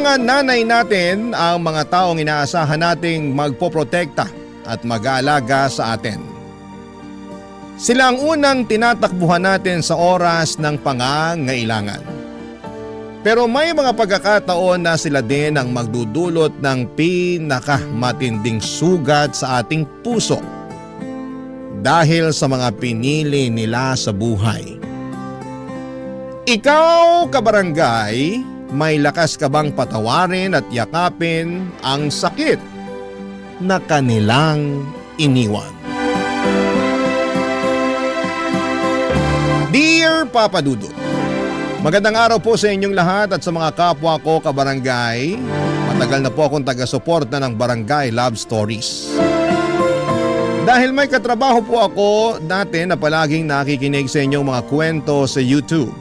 mga nanay natin ang mga taong inaasahan nating magpoprotekta at mag-aalaga sa atin. Sila ang unang tinatakbuhan natin sa oras ng pangangailangan. Pero may mga pagkakataon na sila din ang magdudulot ng pinakamatinding sugat sa ating puso dahil sa mga pinili nila sa buhay. Ikaw, kabarangay, may lakas ka bang patawarin at yakapin ang sakit na kanilang iniwan? Dear Papa Dudut, magandang araw po sa inyong lahat at sa mga kapwa ko kabarangay. Matagal na po akong taga-suporta ng Barangay Love Stories. Dahil may katrabaho po ako dati na palaging nakikinig sa inyong mga kwento sa YouTube.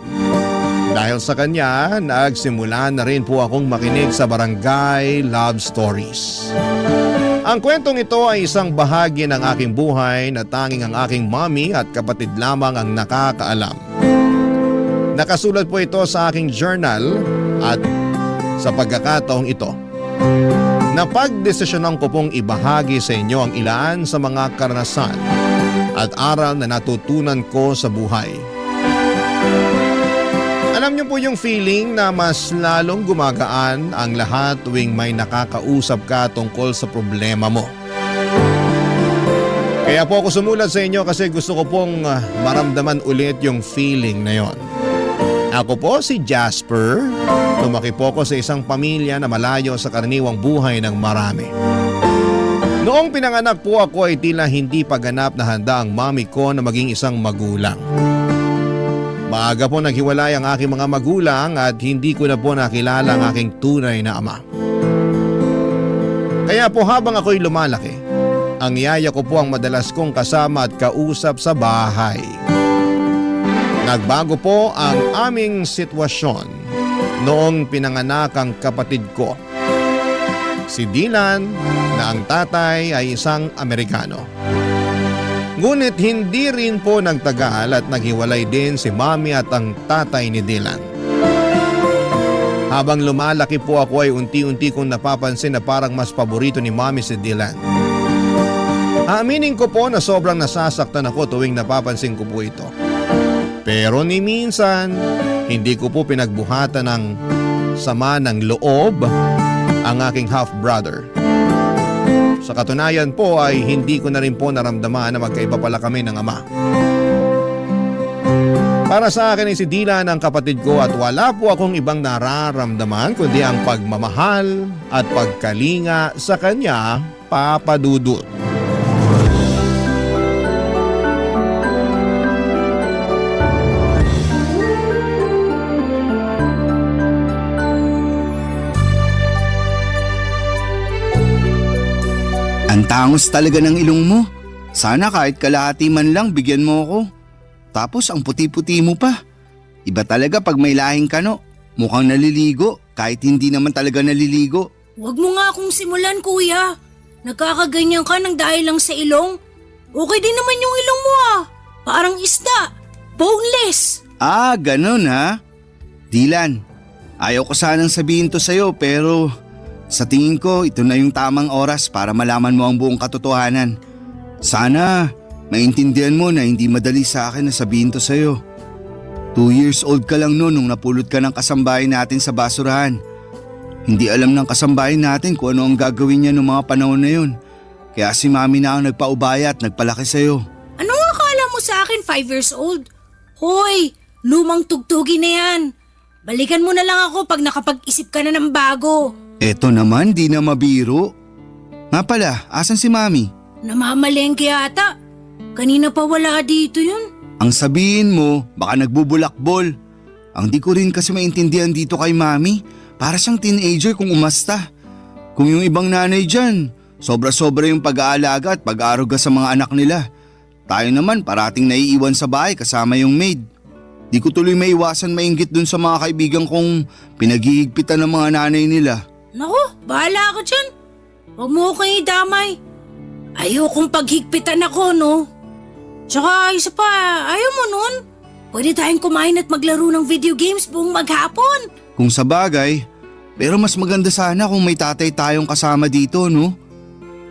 Dahil sa kanya, nagsimula na rin po akong makinig sa Barangay Love Stories. Ang kwentong ito ay isang bahagi ng aking buhay na tanging ang aking mommy at kapatid lamang ang nakakaalam. Nakasulat po ito sa aking journal at sa pagkakataong ito, napagdesisyonan ko pong ibahagi sa inyo ang ilan sa mga karanasan at aral na natutunan ko sa buhay. Alam niyo po yung feeling na mas lalong gumagaan ang lahat tuwing may nakakausap ka tungkol sa problema mo. Kaya po ako sumulat sa inyo kasi gusto ko pong maramdaman ulit yung feeling na yon. Ako po si Jasper. Lumaki po ako sa isang pamilya na malayo sa karaniwang buhay ng marami. Noong pinanganak po ako ay tila hindi pa ganap na handa ang mami ko na maging isang magulang. Maaga po naghiwalay ang aking mga magulang at hindi ko na po nakilala ang aking tunay na ama. Kaya po habang ako'y lumalaki, ang yaya ko po ang madalas kong kasama at kausap sa bahay. Nagbago po ang aming sitwasyon noong pinanganak ang kapatid ko. Si Dylan na ang tatay ay isang Amerikano. Ngunit hindi rin po nagtagal at naghiwalay din si mami at ang tatay ni Dylan. Habang lumalaki po ako ay unti-unti kong napapansin na parang mas paborito ni mami si Dylan. Aaminin ko po na sobrang nasasaktan ako tuwing napapansin ko po ito. Pero ni minsan, hindi ko po pinagbuhatan ng sama ng loob ang aking half-brother. Sa katunayan po ay hindi ko na rin po naramdaman na magkaiba pala kami ng ama. Para sa akin ay si Dylan ang kapatid ko at wala po akong ibang nararamdaman kundi ang pagmamahal at pagkalinga sa kanya, Papa Dudut. Ang tangos talaga ng ilong mo. Sana kahit kalahati man lang bigyan mo ako. Tapos ang puti-puti mo pa. Iba talaga pag may lahing kano. Mukhang naliligo kahit hindi naman talaga naliligo. Huwag mo nga akong simulan, kuya. Nagkakaganyan ka ng dahil lang sa ilong. Okay din naman yung ilong mo ah. Parang isda. Boneless. Ah, ganun ha? Dylan, ayaw ko sanang sabihin to sa'yo pero sa tingin ko ito na yung tamang oras para malaman mo ang buong katotohanan. Sana maintindihan mo na hindi madali sa akin na sabihin to sa'yo. 2 years old ka lang noon nung napulot ka ng kasambahay natin sa basurahan. Hindi alam ng kasambahay natin kung ano ang gagawin niya noong mga panahon na yun. Kaya si mami na ang nagpaubaya at nagpalaki sa'yo. Anong akala mo sa akin 5 years old? Hoy, lumang tugtugin na yan. Balikan mo na lang ako pag nakapag-isip ka na ng bago. Eto naman, di na mabiro. Nga pala, asan si mami? Namamalengke yata. Kanina pa wala dito yun. Ang sabihin mo, baka nagbubulakbol. Ang di ko rin kasi maintindihan dito kay mami. Para siyang teenager kung umasta. Kung yung ibang nanay dyan, sobra-sobra yung pag-aalaga at pag-aaruga sa mga anak nila. Tayo naman parating naiiwan sa bahay kasama yung maid. Di ko tuloy maiwasan mainggit dun sa mga kaibigan kong pinaghihigpitan ng mga nanay nila. Naku, bahala ka dyan. Huwag mo akong idamay. Ayokong paghigpitan ako, no? Tsaka isa pa, ayaw mo nun? Pwede tayong kumain at maglaro ng video games buong maghapon. Kung sa bagay, Pero mas maganda sana kung may tatay tayong kasama dito, no?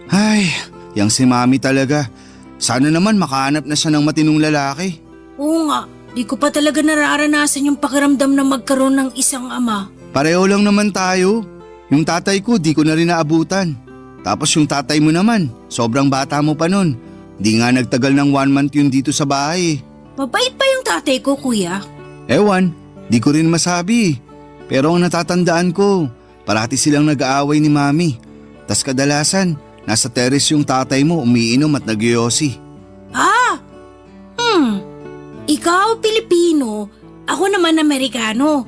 Ay, yang si Mami talaga. Sana naman makahanap na siya ng matinong lalaki. Oo nga, di ko pa talaga nararanasan yung pakiramdam na magkaroon ng isang ama. Pareho lang naman tayo. Yung tatay ko di ko na rin naabutan. Tapos yung tatay mo naman, sobrang bata mo pa nun. Di nga nagtagal ng 1 month yun dito sa bahay. Mabait pa yung tatay ko, kuya. Ewan, di ko rin masabi. Pero ang natatandaan ko, parati silang nag-aaway ni Mami. Tas kadalasan, nasa terrace yung tatay mo umiinom at nagyoyosi. Ikaw Pilipino, ako naman Amerikano.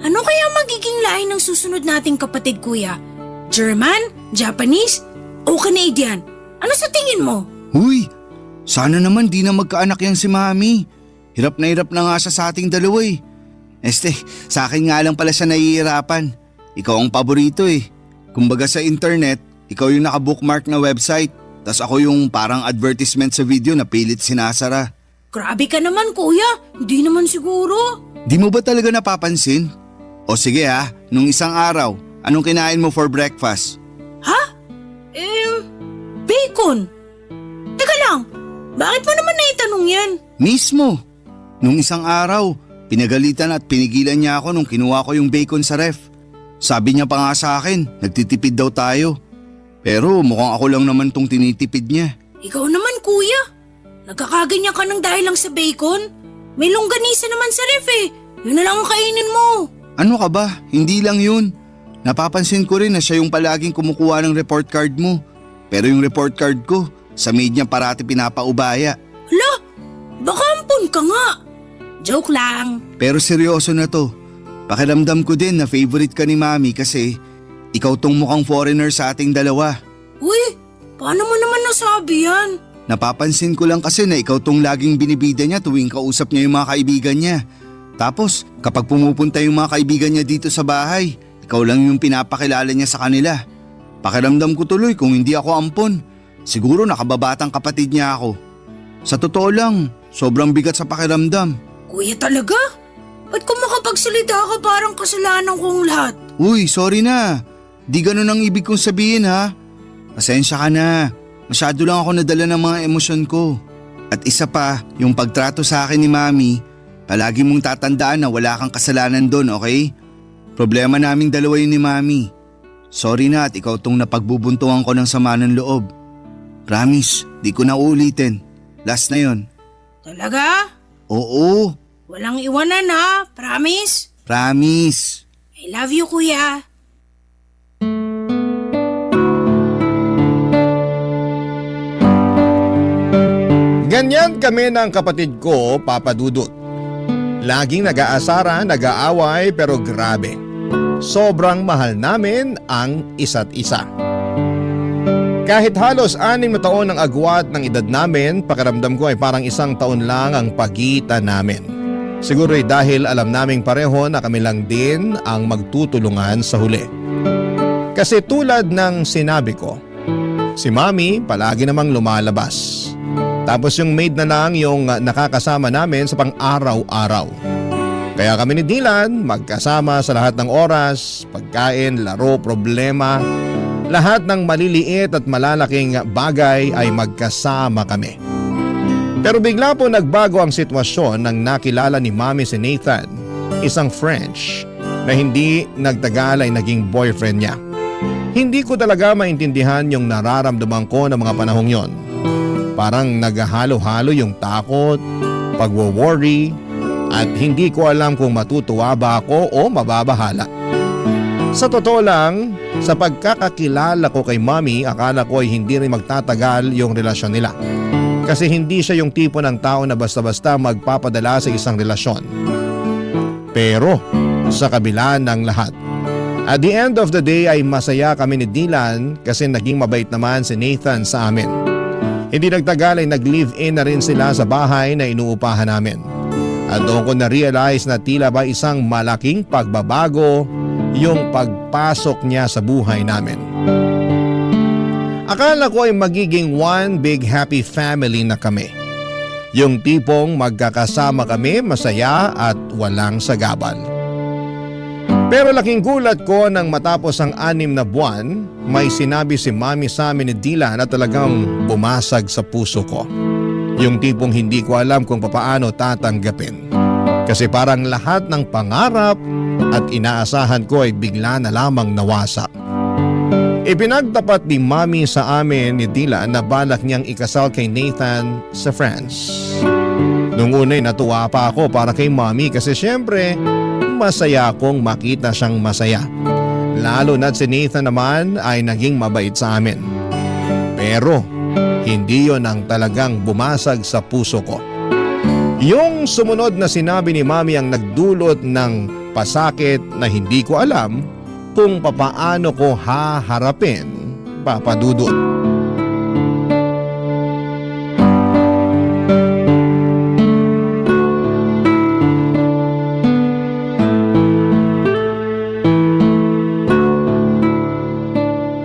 Ano kaya magiging lahi ng susunod nating kapatid, kuya? German? Japanese? O Canadian? Ano sa tingin mo? Huy, sana naman di na magkaanak yan si Mami. Hirap na nga siya sa ating dalawa eh. Sa akin nga lang pala siya nahihirapan. Ikaw ang paborito eh. Kumbaga sa internet, ikaw yung naka-bookmark na website. Tas ako yung parang advertisement sa video na pilit sinasara. Grabe ka naman, kuya. Hindi naman siguro. Di mo ba talaga napapansin? O sige nung isang araw, anong kinain mo for breakfast? Bacon. Teka lang, bakit mo naman naitanong yan? Mismo. Nung isang araw, pinagalitan at pinigilan niya ako nung kinuha ko yung bacon sa ref. Sabi niya pa nga sa akin, nagtitipid daw tayo. Pero mukhang ako lang naman tong tinitipid niya. Ikaw naman, kuya. Nagkakaganyan ka ng dahil lang sa bacon? May longganisa naman sa ref eh. Yun na lang ang kainin mo. Ano ka ba? Hindi lang yun. Napapansin ko rin na siya yung palaging kumukuha ng report card mo. Pero yung report card ko, sa maid niya parati pinapaubaya. Hala, baka ampun ka nga. Joke lang. Pero seryoso na to. Pakiramdam ko din na favorite ka ni Mami kasi ikaw tong mukhang foreigner sa ating dalawa. Uy, paano mo naman nasabi yan? Napapansin ko lang kasi na ikaw tong laging binibida niya tuwing kausap niya yung mga kaibigan niya. Tapos kapag pumupunta yung mga kaibigan niya dito sa bahay, ikaw lang yung pinapakilala niya sa kanila. Pakiramdam ko tuloy kung hindi ako ampon. Siguro nakababatang kapatid niya ako. Sa totoo lang, sobrang bigat sa pakiramdam. Kuya talaga? Ba't kung makapagsalita ka parang kasalanan kong lahat? Uy, sorry na. Di ganun ang ibig kong sabihin ha. Pasensya ka na. Masyado lang ako nadala ng mga emosyon ko. At isa pa, yung pagtrato sa akin ni Mami, palagi mong tatandaan na wala kang kasalanan doon, okay? Problema naming dalawa yun ni Mami. Sorry na at ikaw tong napagbubuntungan ko ng sama ng loob. Promise, di ko na uulitin. Last na yon. Talaga? Oo, Walang iwanan ha, promise? promise. I love you, kuya. Ganyan kami ng kapatid ko, Papa Dudut. Laging nag-aasara, nag-aaway pero grabe. Sobrang mahal namin ang isa't isa. Kahit halos 6 na taon ang agwat ng edad namin, pakiramdam ko ay parang 1 taon lang ang pagitan namin. Siguro ay dahil alam naming pareho na kami lang din ang magtutulungan sa huli. Kasi tulad ng sinabi ko, si Mami palagi namang lumalabas. Tapos yung maid na lang yung nakakasama namin sa pang-araw-araw. Kaya kami ni Dylan magkasama sa lahat ng oras, pagkain, laro, problema. Lahat ng maliliit at malalaking bagay ay magkasama kami. Pero bigla po nagbago ang sitwasyon nang nakilala ni Mami si Nathan, isang French na hindi nagtagal ay naging boyfriend niya. Hindi ko talaga maintindihan yung nararamdaman ko ng mga panahong yon. Parang naghahalo-halo yung takot, pagwo-worry, at hindi ko alam kung matutuwa ba ako o mababahala. Sa totoo lang, sa pagkakakilala ko kay Mami, akala ko ay hindi rin magtatagal yung relasyon nila. Kasi hindi siya yung tipo ng tao na basta-basta magpapadala sa isang relasyon. Pero sa kabila ng lahat, at the end of the day ay masaya kami ni Dylan kasi naging mabait naman si Nathan sa amin. Hindi nagtagal ay nag-live-in na rin sila sa bahay na inuupahan namin. At doon ko na-realize na tila ba isang malaking pagbabago yung pagpasok niya sa buhay namin. Akala ko ay magiging one big happy family na kami. Yung tipong magkakasama kami masaya at walang sagabal. Pero laking gulat ko nang matapos ang 6 na buwan, may sinabi si Mami sa amin ni Dylan na talagang bumasag sa puso ko. Yung tipong hindi ko alam kung papaano tatanggapin. Kasi parang lahat ng pangarap at inaasahan ko ay bigla na lamang nawasak. Ipinagtapat ni Mami sa amin ni Dylan na balak niyang ikasal kay Nathan sa France. Nung una'y natuwa pa ako para kay Mami kasi syempre masaya akong makita siyang masaya. Lalo na't si Nathan naman ay naging mabait sa amin. Pero hindi yon ang talagang bumasag sa puso ko. Yung sumunod na sinabi ni Mami ang nagdulot ng pasakit na hindi ko alam kung papaano ko haharapin, Papa Dudut.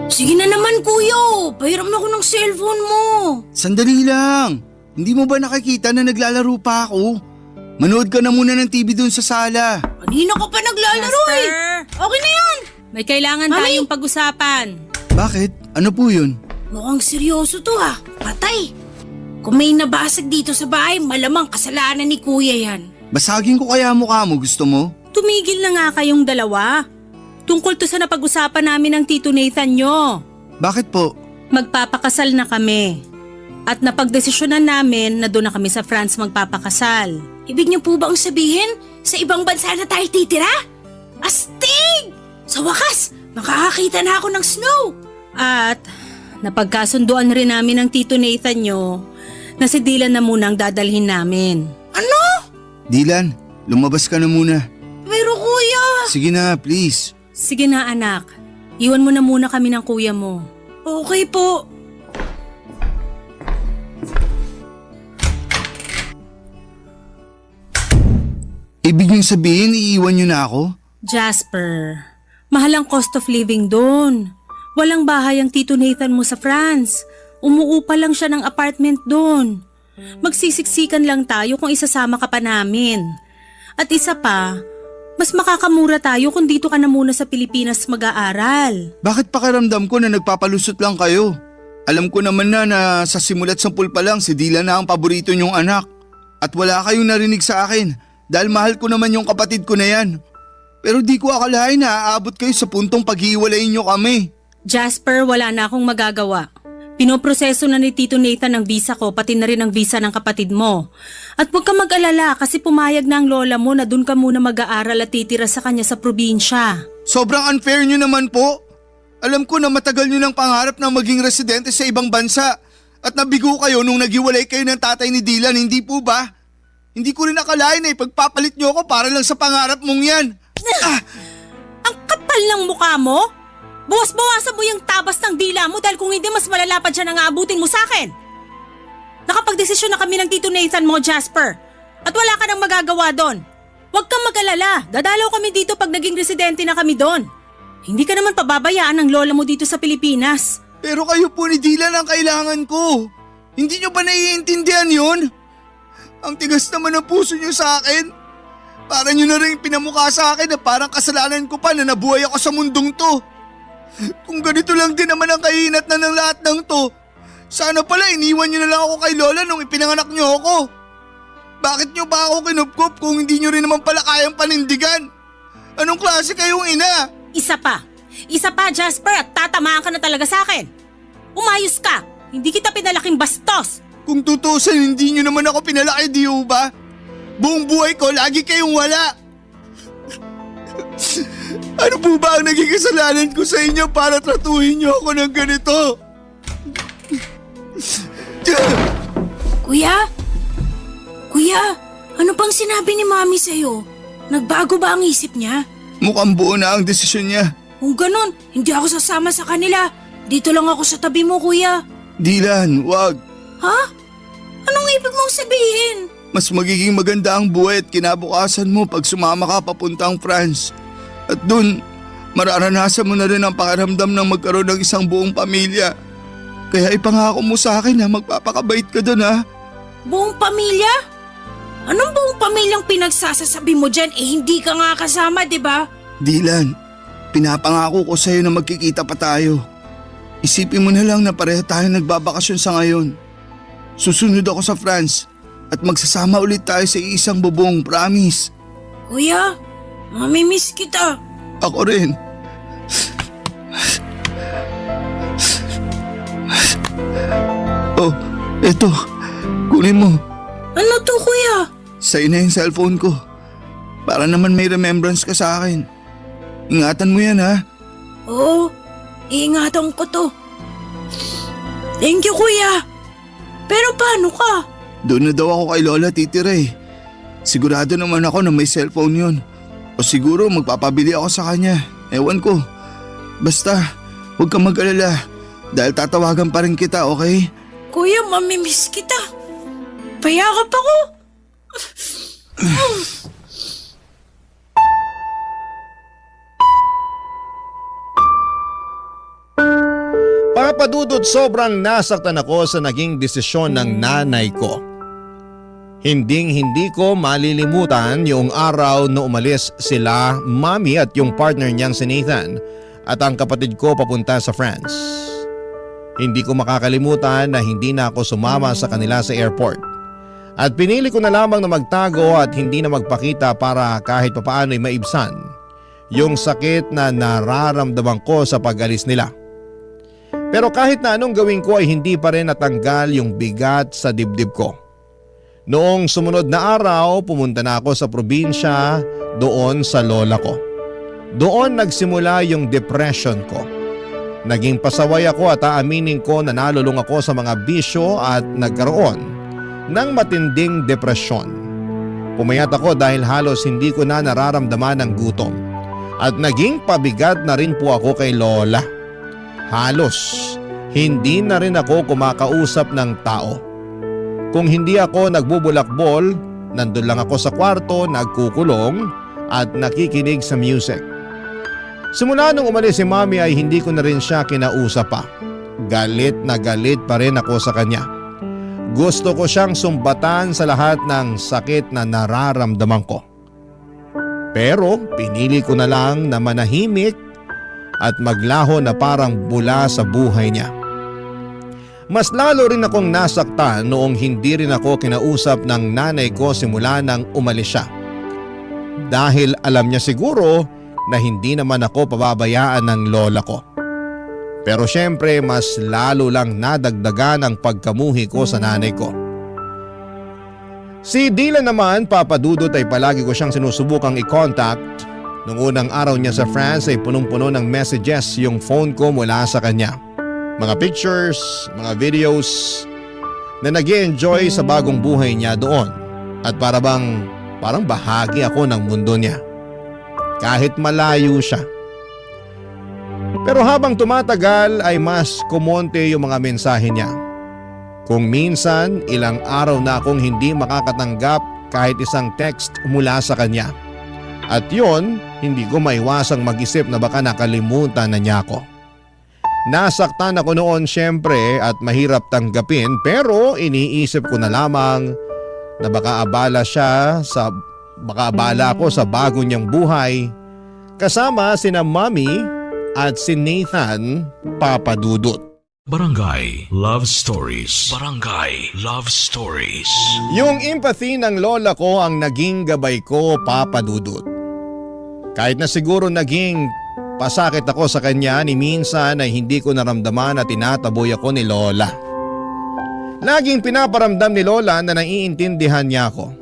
Sige na naman kuya, pahiram na ako ng cellphone mo. Sandali lang. Hindi mo ba nakikita na naglalaro pa ako? Manood ka na muna ng TV dun sa sala. Kanina ka pa naglalaro eh. Jasper, Okay na yan. may kailangan Mami! tayong pag-usapan. Bakit? Ano po yun? Mukhang seryoso to ha. Patay. Kung may nabasag dito sa bahay, malamang kasalanan ni kuya yan. Basagin ko kaya mukha mo, gusto mo? Tumigil na nga kayong dalawa. Tungkol to sa napag-usapan namin ng Tito Nathan nyo. Bakit po? Magpapakasal na kami. At napagdesisyonan namin na doon na kami sa France magpapakasal. Ibig niyo po bang sabihin, sa ibang bansa na tayo titira? Astig! Sa wakas, makakakita na ako ng snow. At napagkasunduan rin namin ng Tito Nathan nyo na si Dylan na muna ang dadalhin namin. Ano? Dylan, lumabas ka na muna. Pero kuya, Sige na, please. Sige na anak, iwan mo na muna kami ng kuya mo. okay po. Ibig niyong sabihin, iiwan niyo na ako? Jasper, mahal ang cost of living doon. Walang bahay ang Tito Nathan mo sa France. Umuupa lang siya ng apartment doon. Magsisiksikan lang tayo kung isasama ka pa namin. At isa pa, mas makakamura tayo kung dito ka na muna sa Pilipinas mag-aaral. Bakit pakiramdam ko na nagpapalusot lang kayo? Alam ko naman na sa simulat sampul pa lang si Dylan na ang paborito niyong anak. At wala kayong narinig sa akin dahil mahal ko naman yung kapatid ko na yan. Pero di ko akalain na aabot kayo sa puntong paghiwalayin niyo kami. Jasper, wala na akong magagawa. Pinoproseso na ni Tito Nathan ang visa ko pati na rin ang visa ng kapatid mo. At huwag ka mag-alala kasi pumayag na ang lola mo na doon ka muna mag-aaral at titira sa kanya sa probinsya. Sobrang unfair niyo naman po. Alam ko na matagal niyo ng pangarap na maging residente sa ibang bansa. At nabigo kayo nung naghiwalay kayo ng tatay ni Dylan, hindi po ba? Hindi ko rin akalain na ipagpapalit niyo ako para lang sa pangarap mong yan. Ang kapal ng mukha mo? Buwas-bawasan mo yung tabas ng dila mo dahil kung hindi mas malalapad siya na aabutin mo sa akin. Nakapagdesisyon na kami ng Tito Nathan mo, Jasper. At wala ka nang magagawa doon. Huwag kang mag-alala. Dadalaw kami dito pag naging residente na kami doon. Hindi ka naman pababayaan ng lola mo dito sa Pilipinas. Pero kayo po ni Dylan ang kailangan ko. Hindi niyo ba naiintindihan yun? Ang tigas naman ng puso niyo sa akin. Para niyo na rin pinamukha sa akin na parang kasalanan ko pa na nabuhay ako sa mundong to. Kung ganito lang din naman ang kahinat na ng lahat ng to, sana pala iniwan niyo na lang ako kay Lola nung ipinanganak niyo ako. Bakit niyo ba ako kinupkup kung hindi niyo rin naman pala kayang panindigan? Anong klase kayong ina? Isa pa, Jasper, at tatamaan ka na talaga sa akin. Umayos ka. Hindi kita pinalaking bastos. Kung tutusin, hindi niyo naman ako pinalaki, di ba? Buong buhay ko, lagi kayong wala. Ano po ba ang naging kasalanan ko sa inyo para tratuhin niyo ako ng ganito? Kuya? Kuya, ano pang sinabi ni Mami sa'yo? Nagbago ba ang isip niya? Mukhang buo na ang desisyon niya. Kung ganun, hindi ako sasama sa kanila. Dito lang ako sa tabi mo, kuya. Dylan, wag. Ha? Anong ibig mong sabihin? Mas magiging maganda ang buhay at kinabukasan mo pag sumama ka papuntang France. At dun, mararanasan mo na rin ang pakiramdam ng magkaroon ng isang buong pamilya. Kaya ipangako mo sa akin na magpapakabait ka dun, ha? Buong pamilya? Anong buong pamilyang pinagsasasabi mo dyan? Eh hindi ka nga kasama, di ba? Dylan, pinapangako ko sa'yo na magkikita pa tayo. Isipin mo na lang na pareho tayo nagbabakasyon sa ngayon. Susunod ako sa France at magsasama ulit tayo sa isang bubong, promise. Kuya, mamimiss kita. Ako rin. Oh, eto. Kunin mo. Ano to, kuya? Sa'yo na yung cellphone ko. Para naman may remembrance ka sa akin. Ingatan mo yan ha. Oo, iingatan ko to. Thank you, kuya. Pero paano ka? Doon na daw ako kay Lola titira eh. Sigurado naman ako na may cellphone yun. O siguro magpapabili ako sa kanya. Ewan ko. Basta, huwag kang mag-alala. Dahil tatawagan pa rin kita, okay? Kuya, mamimiss kita. Payakap ako. Papadudot, sobrang nasaktan ako sa naging desisyon ng nanay ko. Hindi ko malilimutan yung araw na umalis sila, Mami at yung partner niyang si Nathan at ang kapatid ko papunta sa France. Hindi ko makakalimutan na hindi na ako sumama sa kanila sa airport. At pinili ko na lamang na magtago at hindi na magpakita para kahit papaano ay maibsan yung sakit na nararamdaman ko sa pag-alis nila. Pero kahit na anong gawin ko ay hindi pa rin natanggal yung bigat sa dibdib ko. Noong sumunod na araw, pumunta na ako sa probinsya doon sa lola ko. Doon nagsimula yung depression ko. Naging pasaway ako at aaminin ko na nalulung ako sa mga bisyo at nagkaroon ng matinding depresyon. Pumayat ako dahil halos hindi ko na nararamdaman ang gutom. At naging pabigat na rin po ako kay lola. Halos hindi na rin ako kumakausap ng tao. Kung hindi ako nagbubulakbol, nandun lang ako sa kwarto, nagkukulong at nakikinig sa music. Simula nung umalis si Mami ay hindi ko na rin siya kinausap pa. Galit na galit pa rin ako sa kanya. Gusto ko siyang sumbatan sa lahat ng sakit na nararamdaman ko. Pero pinili ko na lang na manahimik at maglaho na parang bula sa buhay niya. Mas lalo rin akong nasaktan noong hindi rin ako kinausap ng nanay ko simula nang umalis siya. Dahil alam niya siguro na hindi naman ako pababayaan ng lola ko. Pero syempre mas lalo lang nadagdagan ang pagkamuhi ko sa nanay ko. Si Dylan naman, papadudot, ay palagi ko siyang sinusubukang i-contact. Nung unang araw niya sa France ay punong-puno ng messages yung phone ko mula sa kanya. Mga pictures, mga videos na nag-i-enjoy sa bagong buhay niya doon. At parang bahagi ako ng mundo niya. Kahit malayo siya. Pero habang tumatagal ay mas kumonte yung mga mensahe niya. Kung minsan ilang araw na akong hindi makakatanggap kahit isang text mula sa kanya. At yon, hindi ko maiwasang mag-isip na baka nakalimutan na niya ako. Nasaktan ako noon syempre at mahirap tanggapin, pero iniisip ko na lamang na baka abala ako sa bago niyang buhay kasama sina Mami at si Nathan, papadudot. Barangay Love Stories. Barangay Love Stories. Yung empathy ng lola ko ang naging gabay ko, papadudot. Kahit na siguro naging pasakit ako sa kanya, ni minsan ay hindi ko naramdaman na tinataboy ako ni lola. Laging pinaparamdam ni lola na naiintindihan niya ako.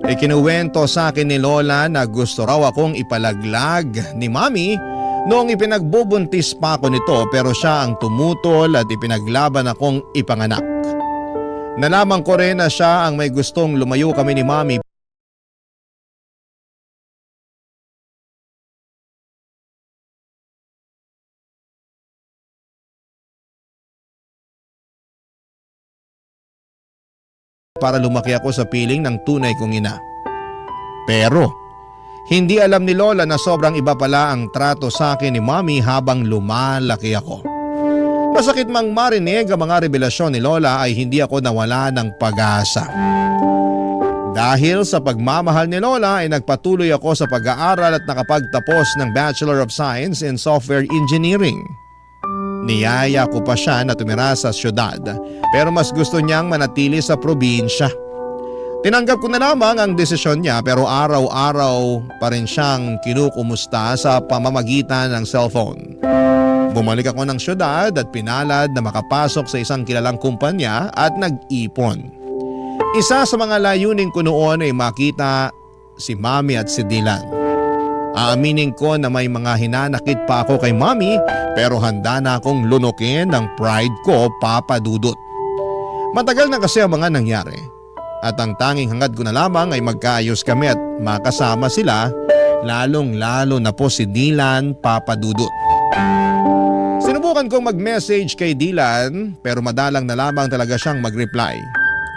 Kinuwento sa akin ni lola na gusto raw akong ipalaglag ni Mami noong ipinagbubuntis pa ako nito, pero siya ang tumutol at ipinaglaban akong ipanganak. Nalaman ko rin na siya ang may gustong lumayo kami ni Mami para lumaki ako sa piling ng tunay kong ina. Pero hindi alam ni lola na sobrang iba pala ang trato sa akin ni Mami habang lumalaki ako. Masakit mang marinig ang mga revelasyon ni lola ay hindi ako nawala ng pag-asa. Dahil sa pagmamahal ni Lola ay nagpatuloy ako sa pag-aaral at nakapagtapos ng Bachelor of Science in Software Engineering. Niyaya ko pa siya na tumira sa syudad pero mas gusto niyang manatili sa probinsya. Tinanggap ko na lamang ang desisyon niya pero araw-araw pa rin siyang kinukumusta sa pamamagitan ng cellphone. Bumalik ako ng syudad at pinalad na makapasok sa isang kilalang kumpanya at nag-ipon. Isa sa mga layunin ko noon ay makita si Mami at si Dylan. Aaminin ko na may mga hinanakit pa ako kay Mami pero handa na akong lunukin ng pride ko, Papa Dudut. Matagal na kasi ang mga nangyari at ang tanging hangad ko na lamang ay magkaayos kami at makasama sila, lalong-lalo na po si Dylan, Papa Dudut. Sinubukan kong mag-message kay Dylan pero madalang na lamang talaga siyang mag-reply.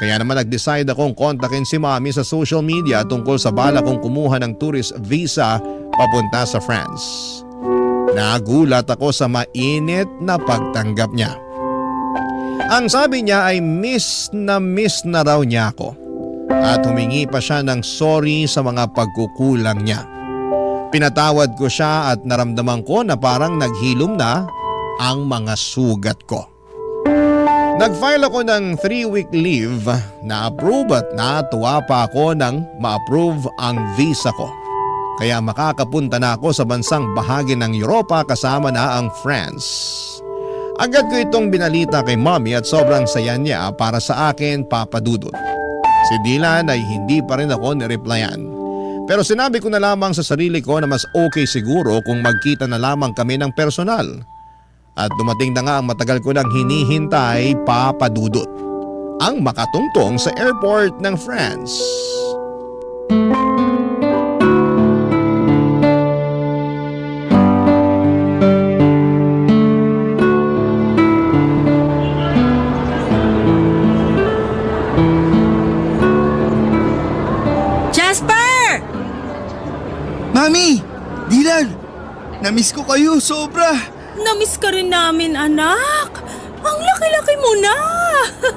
Kaya naman nag-decide akong kontakin si Mami sa social media tungkol sa bala kong kumuha ng tourist visa papunta sa France. Nagulat ako sa mainit na pagtanggap niya. Ang sabi niya ay miss na raw niya ako at humingi pa siya ng sorry sa mga pagkukulang niya. Pinatawad ko siya at naramdaman ko na parang naghilom na ang mga sugat ko. Nag-file ako ng 3-week leave na approve at natuwa pa ako nang ma-approve ang visa ko. Kaya makakapunta na ako sa bansang bahagi ng Europa kasama na ang France. Agad ko itong binalita kay Mommy at sobrang saya niya para sa akin, Papa Dudut. Si Dylan ay hindi pa rin ako nireplyan. Pero sinabi ko na lamang sa sarili ko na mas okay siguro kung magkita na lamang kami ng personal. At dumating na nga ang matagal ko nang hinihintay, Papa Dudut, ang makatungtong sa airport ng France. Jasper! Mami! Dylan! Namiss ko kayo, sobra! Namiss ka rin namin, anak. Ang laki-laki mo na.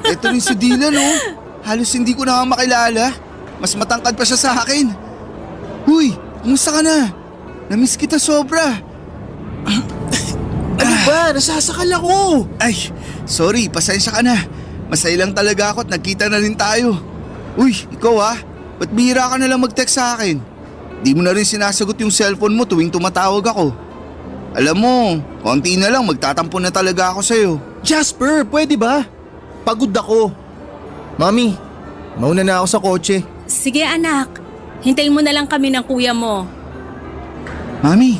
Ito rin si Dylan, oh. Halos hindi ko na nga makilala. Mas matangkad pa siya sa akin. Huy, kumusta ka na? Namiss kita sobra. Ano ba? Nasasakal ako! Ay, sorry, pasensya ka na. Masaya lang talaga ako at nagkita na rin tayo. Uy, ikaw ba't bihira ka na lang mag-text sa akin? Di mo na rin sinasagot yung cellphone mo tuwing tumatawag ako. Alam mo, konti na lang magtatampo na talaga ako sa'yo. Jasper, pwede ba? Pagod ako. Mami, mauna na ako sa kotse. Sige anak, hintayin mo na lang kami ng kuya mo. Mami,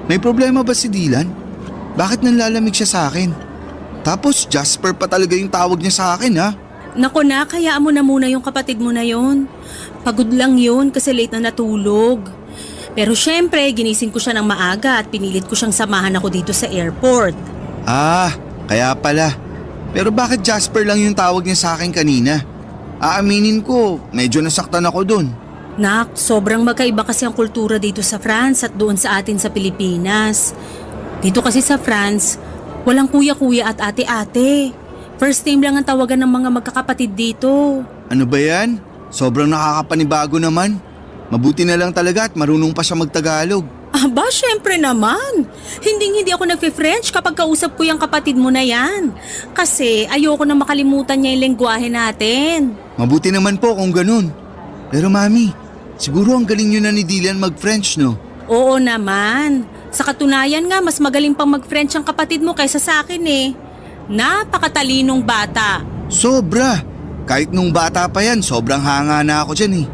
may problema ba si Dylan? Bakit nanlalamig siya sa akin? Tapos Jasper pa talaga yung tawag niya sa akin ha? Naku na, hayaan mo na muna yung kapatid mo na yon. Pagod lang yun kasi late na natulog. Pero syempre, ginising ko siya ng maaga at pinilit ko siyang samahan ako dito sa airport. Ah, kaya pala. Pero bakit Jasper lang yung tawag niya sa akin kanina? Aaminin ko, medyo nasaktan ako dun. Nak, sobrang magkaiba kasi ang kultura dito sa France at doon sa atin sa Pilipinas. Dito kasi sa France, walang kuya-kuya at ate-ate. First name lang ang tawagan ng mga magkakapatid dito. Ano ba yan? Sobrang nakakapanibago naman. Mabuti na lang talaga at marunong pa siya magtagalog. Aba, syempre naman. Hindi ako nagfe-French kapag kausap ko yung kapatid mo na yan. Kasi ayoko na makalimutan niya yung lengguwahe natin. Mabuti naman po kung ganun. Pero mami, siguro ang galing nyo na ni Dylan mag-French, no? Oo naman. Sa katunayan nga, mas magaling pang mag-French ang kapatid mo kaysa sa akin eh. Napakatalinong bata. Sobra! Kahit nung bata pa yan, sobrang hanga na ako dyan eh.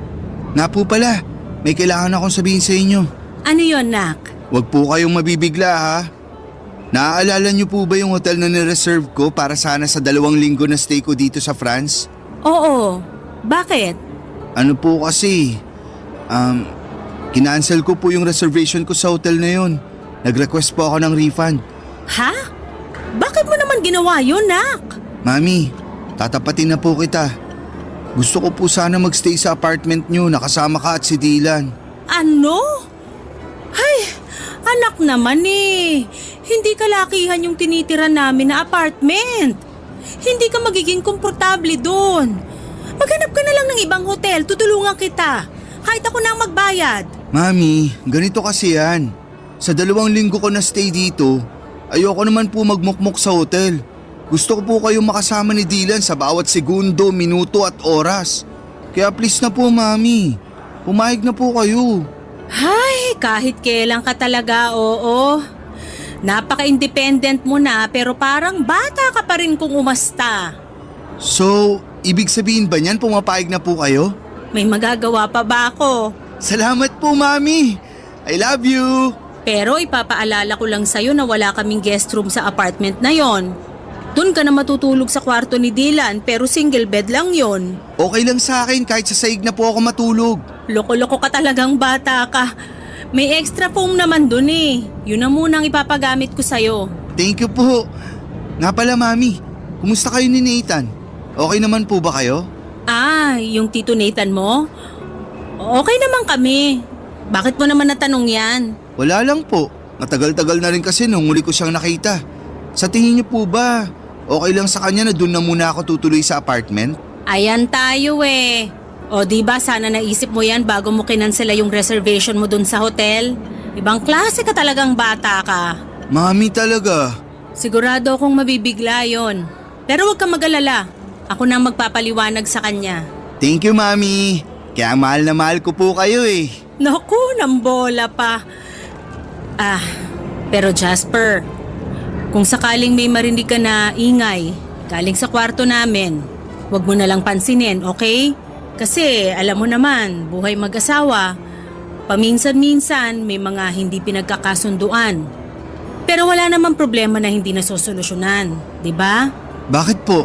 Na po pala, may kailangan akong sabihin sa inyo. Ano yon, Nak? Huwag po kayong mabibigla ha. Naaalala niyo po ba yung hotel na nireserve ko para sana sa 2 linggo na stay ko dito sa France? Oo. Bakit? Ano po kasi, kinancel ko po yung reservation ko sa hotel na yun. Nag-request po ako ng refund. Ha? Bakit mo naman ginawa yun, Nak? Mami, tatapatin na po kita. Gusto ko po sana magstay sa apartment niyo nakasama ka at si Dylan. Ano? Ay, anak naman eh. Hindi kalakihan yung tinitira namin na apartment. Hindi ka magiging komportable doon. Maghanap ka na lang ng ibang hotel, tutulungan kita. Kahit ako na ang magbayad. Mami, ganito kasi yan. Sa 2 linggo ko na stay dito, ayoko naman po magmukmok sa hotel. Gusto ko po kayong makasama ni Dylan sa bawat segundo, minuto at oras. Kaya please na po, Mami. Pumayag na po kayo. Ay, kahit kailan ka talaga, oo. Napaka-independent mo na pero parang bata ka pa rin kung umasta. So, ibig sabihin ba niyan pumapayag na po kayo? May magagawa pa ba ako? Salamat po, Mami. I love you. Pero ipapaalala ko lang sa'yo na wala kaming guest room sa apartment na yon. Doon ka na matutulog sa kwarto ni Dylan pero single bed lang yon. Okay lang sa akin kahit sa saig na po ako matulog. Loko-loko ka talagang bata ka. May extra foam naman dun eh. Yun na munang ipapagamit ko sa'yo. Thank you po. Nga pala, Mami. Kumusta kayo ni Nathan? Okay naman po ba kayo? Ah, yung Tito Nathan mo? Okay naman kami. Bakit mo naman natanong yan? Wala lang po. Matagal-tagal na rin kasi nung huli ko siyang nakita. Sa tingin niyo po ba, okay lang sa kanya na doon na muna ako tutuloy sa apartment? Ayan tayo eh. O diba sana naisip mo yan bago mo kinansela yung reservation mo dun sa hotel? Ibang klase ka talagang bata ka. Mami talaga. Sigurado akong mabibigla yon. Pero huwag kang mag-alala. Ako na ang magpapaliwanag sa kanya. Thank you, Mami. Kaya mahal na mahal ko po kayo eh. Naku, nambola pa. Ah, pero Jasper, kung sakaling may marinig ka na ingay galing sa kwarto namin, huwag mo na lang pansinin, okay? Kasi alam mo naman, buhay mag-asawa, paminsan-minsan may mga hindi pinagkakasunduan. Pero wala namang problema na hindi nasosolusyonan, di ba? Bakit po?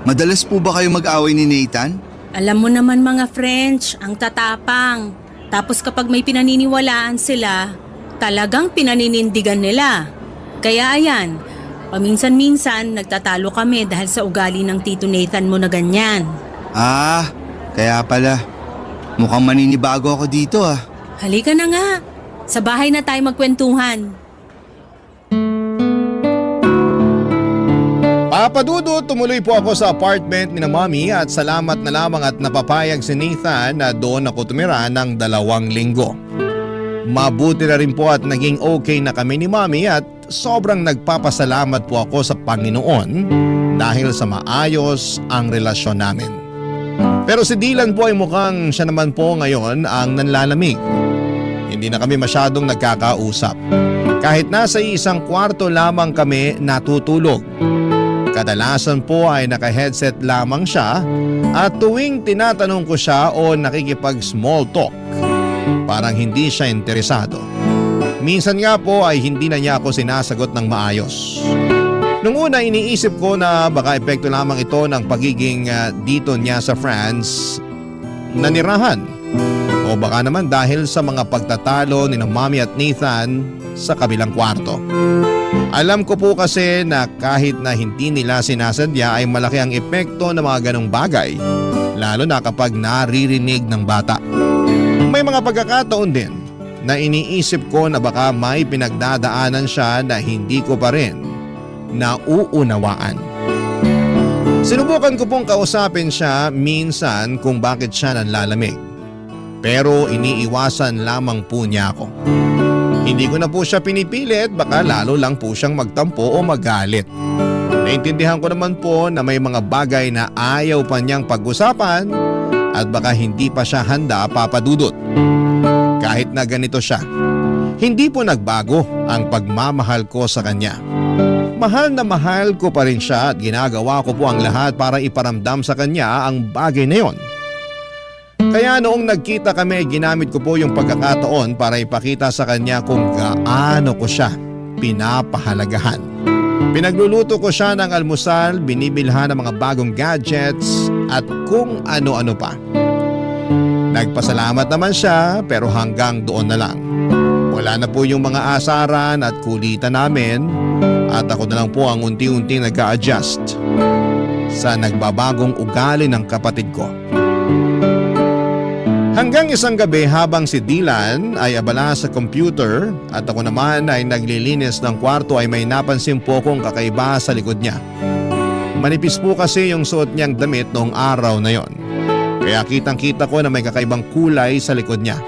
Madalas po ba kayo mag-away ni Nathan? Alam mo naman mga French, ang tatapang. Tapos kapag may pinaniniwalaan sila, talagang pinaninindigan nila. Kaya ayan, paminsan-minsan nagtatalo kami dahil sa ugali ng Tito Nathan mo na ganyan. Ah, kaya pala. Mukhang maninibago ako dito ah. Halika na nga, sa bahay na tayo magkwentuhan. Papadudo, tumuloy po ako sa apartment ni na Mommy at salamat na lamang at napapayag si Nathan na doon ako tumira ng 2 linggo. Mabuti na rin po at naging okay na kami ni Mommy at sobrang nagpapasalamat po ako sa Panginoon dahil sa maayos ang relasyon namin. Pero si Dylan po ay mukhang siya naman po ngayon ang nanlalamig. Hindi na kami masyadong nagkakausap. Kahit nasa isang kwarto lamang kami natutulog. Kadalasan po ay naka-headset lamang siya at tuwing tinatanong ko siya o nakikipag-small talk, parang hindi siya interesado. Minsan nga po ay hindi na niya ako sinasagot ng maayos. Nung una iniisip ko na baka epekto lamang ito ng pagiging dito niya sa France na nirahan. O baka naman dahil sa mga pagtatalo ni Mommy at Nathan sa kabilang kwarto. Alam ko po kasi na kahit na hindi nila sinasadya ay malaki ang epekto ng mga ganong bagay, lalo na kapag naririnig ng bata. May mga pagkakataon din na iniisip ko na baka may pinagdadaanan siya na hindi ko pa rin nauunawaan. Sinubukan ko pong kausapin siya minsan kung bakit siya nanlalamig. Pero iniiwasan lamang po niya ako. Hindi ko na po siya pinipilit, baka lalo lang po siyang magtampo o magalit. Naintindihan ko naman po na may mga bagay na ayaw pa niyang pag-usapan at baka hindi pa siya handa papadudot. Kahit na ganito siya, hindi po nagbago ang pagmamahal ko sa kanya. Mahal na mahal ko pa rin siya at ginagawa ko po ang lahat para iparamdam sa kanya ang bagay na yon. Kaya noong nagkita kami, ginamit ko po yung pagkakataon para ipakita sa kanya kung gaano ko siya pinapahalagahan. Pinagluluto ko siya ng almusal, binibilhan ng mga bagong gadgets at kung ano-ano pa. Nagpasalamat naman siya pero hanggang doon na lang. Wala na po yung mga asaran at kulitan namin at ako na lang po ang unti-unting nag-a-adjust sa nagbabagong ugali ng kapatid ko. Hanggang isang gabi habang si Dylan ay abala sa computer at ako naman ay naglilinis ng kwarto ay may napansin po kong kakaiba sa likod niya. Manipis po kasi yung suot niyang damit noong araw na yon. Kaya kitang-kita ko na may kakaibang kulay sa likod niya.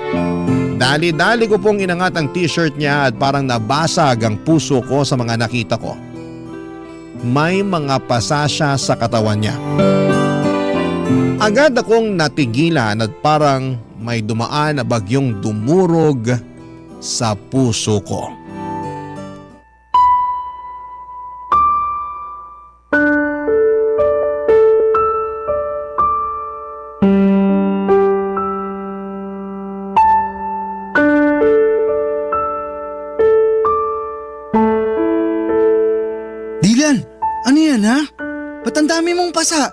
Dali-dali ko pong inangat ang t-shirt niya at parang nabasag ang puso ko sa mga nakita ko. May mga pasa siya sa katawan niya. Agad akong natigilan at parang may dumaan na bagyong dumurog sa puso ko. Dylan, ano yan ha? Ba't ang dami mong pasa?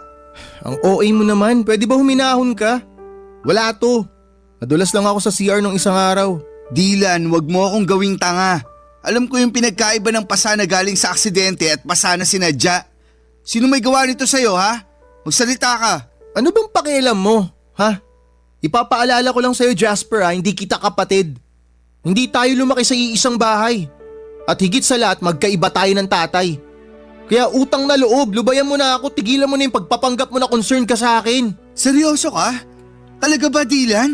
Ang OA mo naman, pwede ba huminahon ka? Wala to. Nadulas lang ako sa CR nung isang araw. Dylan, wag mo akong gawing tanga. Alam ko yung pinagkaiba ng pasa na galing sa aksidente at pasa na sinadya. Sino may gawa nito sa'yo ha? Magsalita ka. Ano bang pakialam mo, ha? Ipapaalala ko lang sa'yo, Jasper, ha, hindi kita kapatid. Hindi tayo lumaki sa iisang bahay. At higit sa lahat, magkaiba tayo ng tatay. Kaya utang na loob, lubayan mo na ako, tigilan mo na yung pagpapanggap mo na concern ka sa akin. Seryoso ka? Talaga ba, Dylan?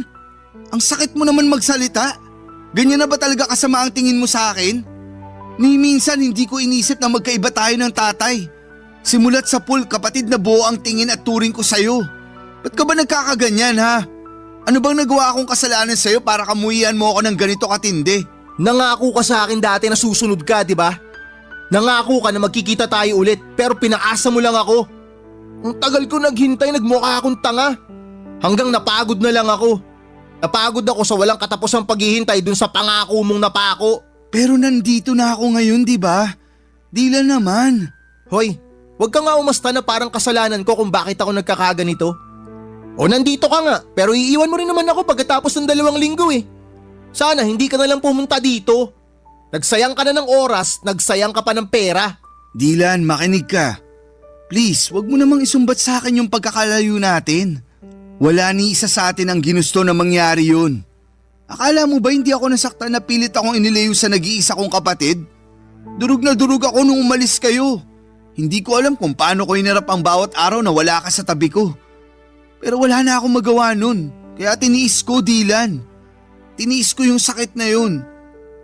Ang sakit mo naman magsalita. Ganyan na ba talaga kasama ang tingin mo sa akin? Ni minsan hindi ko inisip na magkaiba tayo ng tatay. Simulat sa pool, kapatid na buo ang tingin at turing ko sa'yo. Ba't ka ba nagkakaganyan ha? Ano bang nagawa akong kasalanan sa'yo para kamuhian mo ako ng ganito katindi? Nangako ka sa akin dati na susunod ka, di ba? Nangako ka na magkikita tayo ulit pero pinaasa mo lang ako. Ang tagal ko naghintay, nagmukha akong tanga. Hanggang napagod na lang ako. Napagod ako sa walang katapusang paghihintay dun sa pangako mong napako. Pero nandito na ako ngayon, di ba? Dylan naman. Hoy, wag ka nga umasta na parang kasalanan ko kung bakit ako nagkakaganito. O nandito ka nga, pero iiwan mo rin naman ako pagkatapos ng 2 linggo eh. Sana hindi ka na lang pumunta dito. Nagsayang ka na ng oras, nagsayang ka pa ng pera. Dylan, makinig ka. Please, wag mo namang isumbat sa akin yung pagkakalayo natin. Wala ni isa sa atin ang ginusto na mangyari yun. Akala mo ba hindi ako nasaktan na pilit akong inilayo sa nag-iisa kong kapatid? Durog na durog ako nung umalis kayo. Hindi ko alam kung paano ko hinarap ang bawat araw na wala ka sa tabi ko. Pero wala na akong magawa nun. Kaya tiniis ko, Dylan. Tiniis ko yung sakit na yun.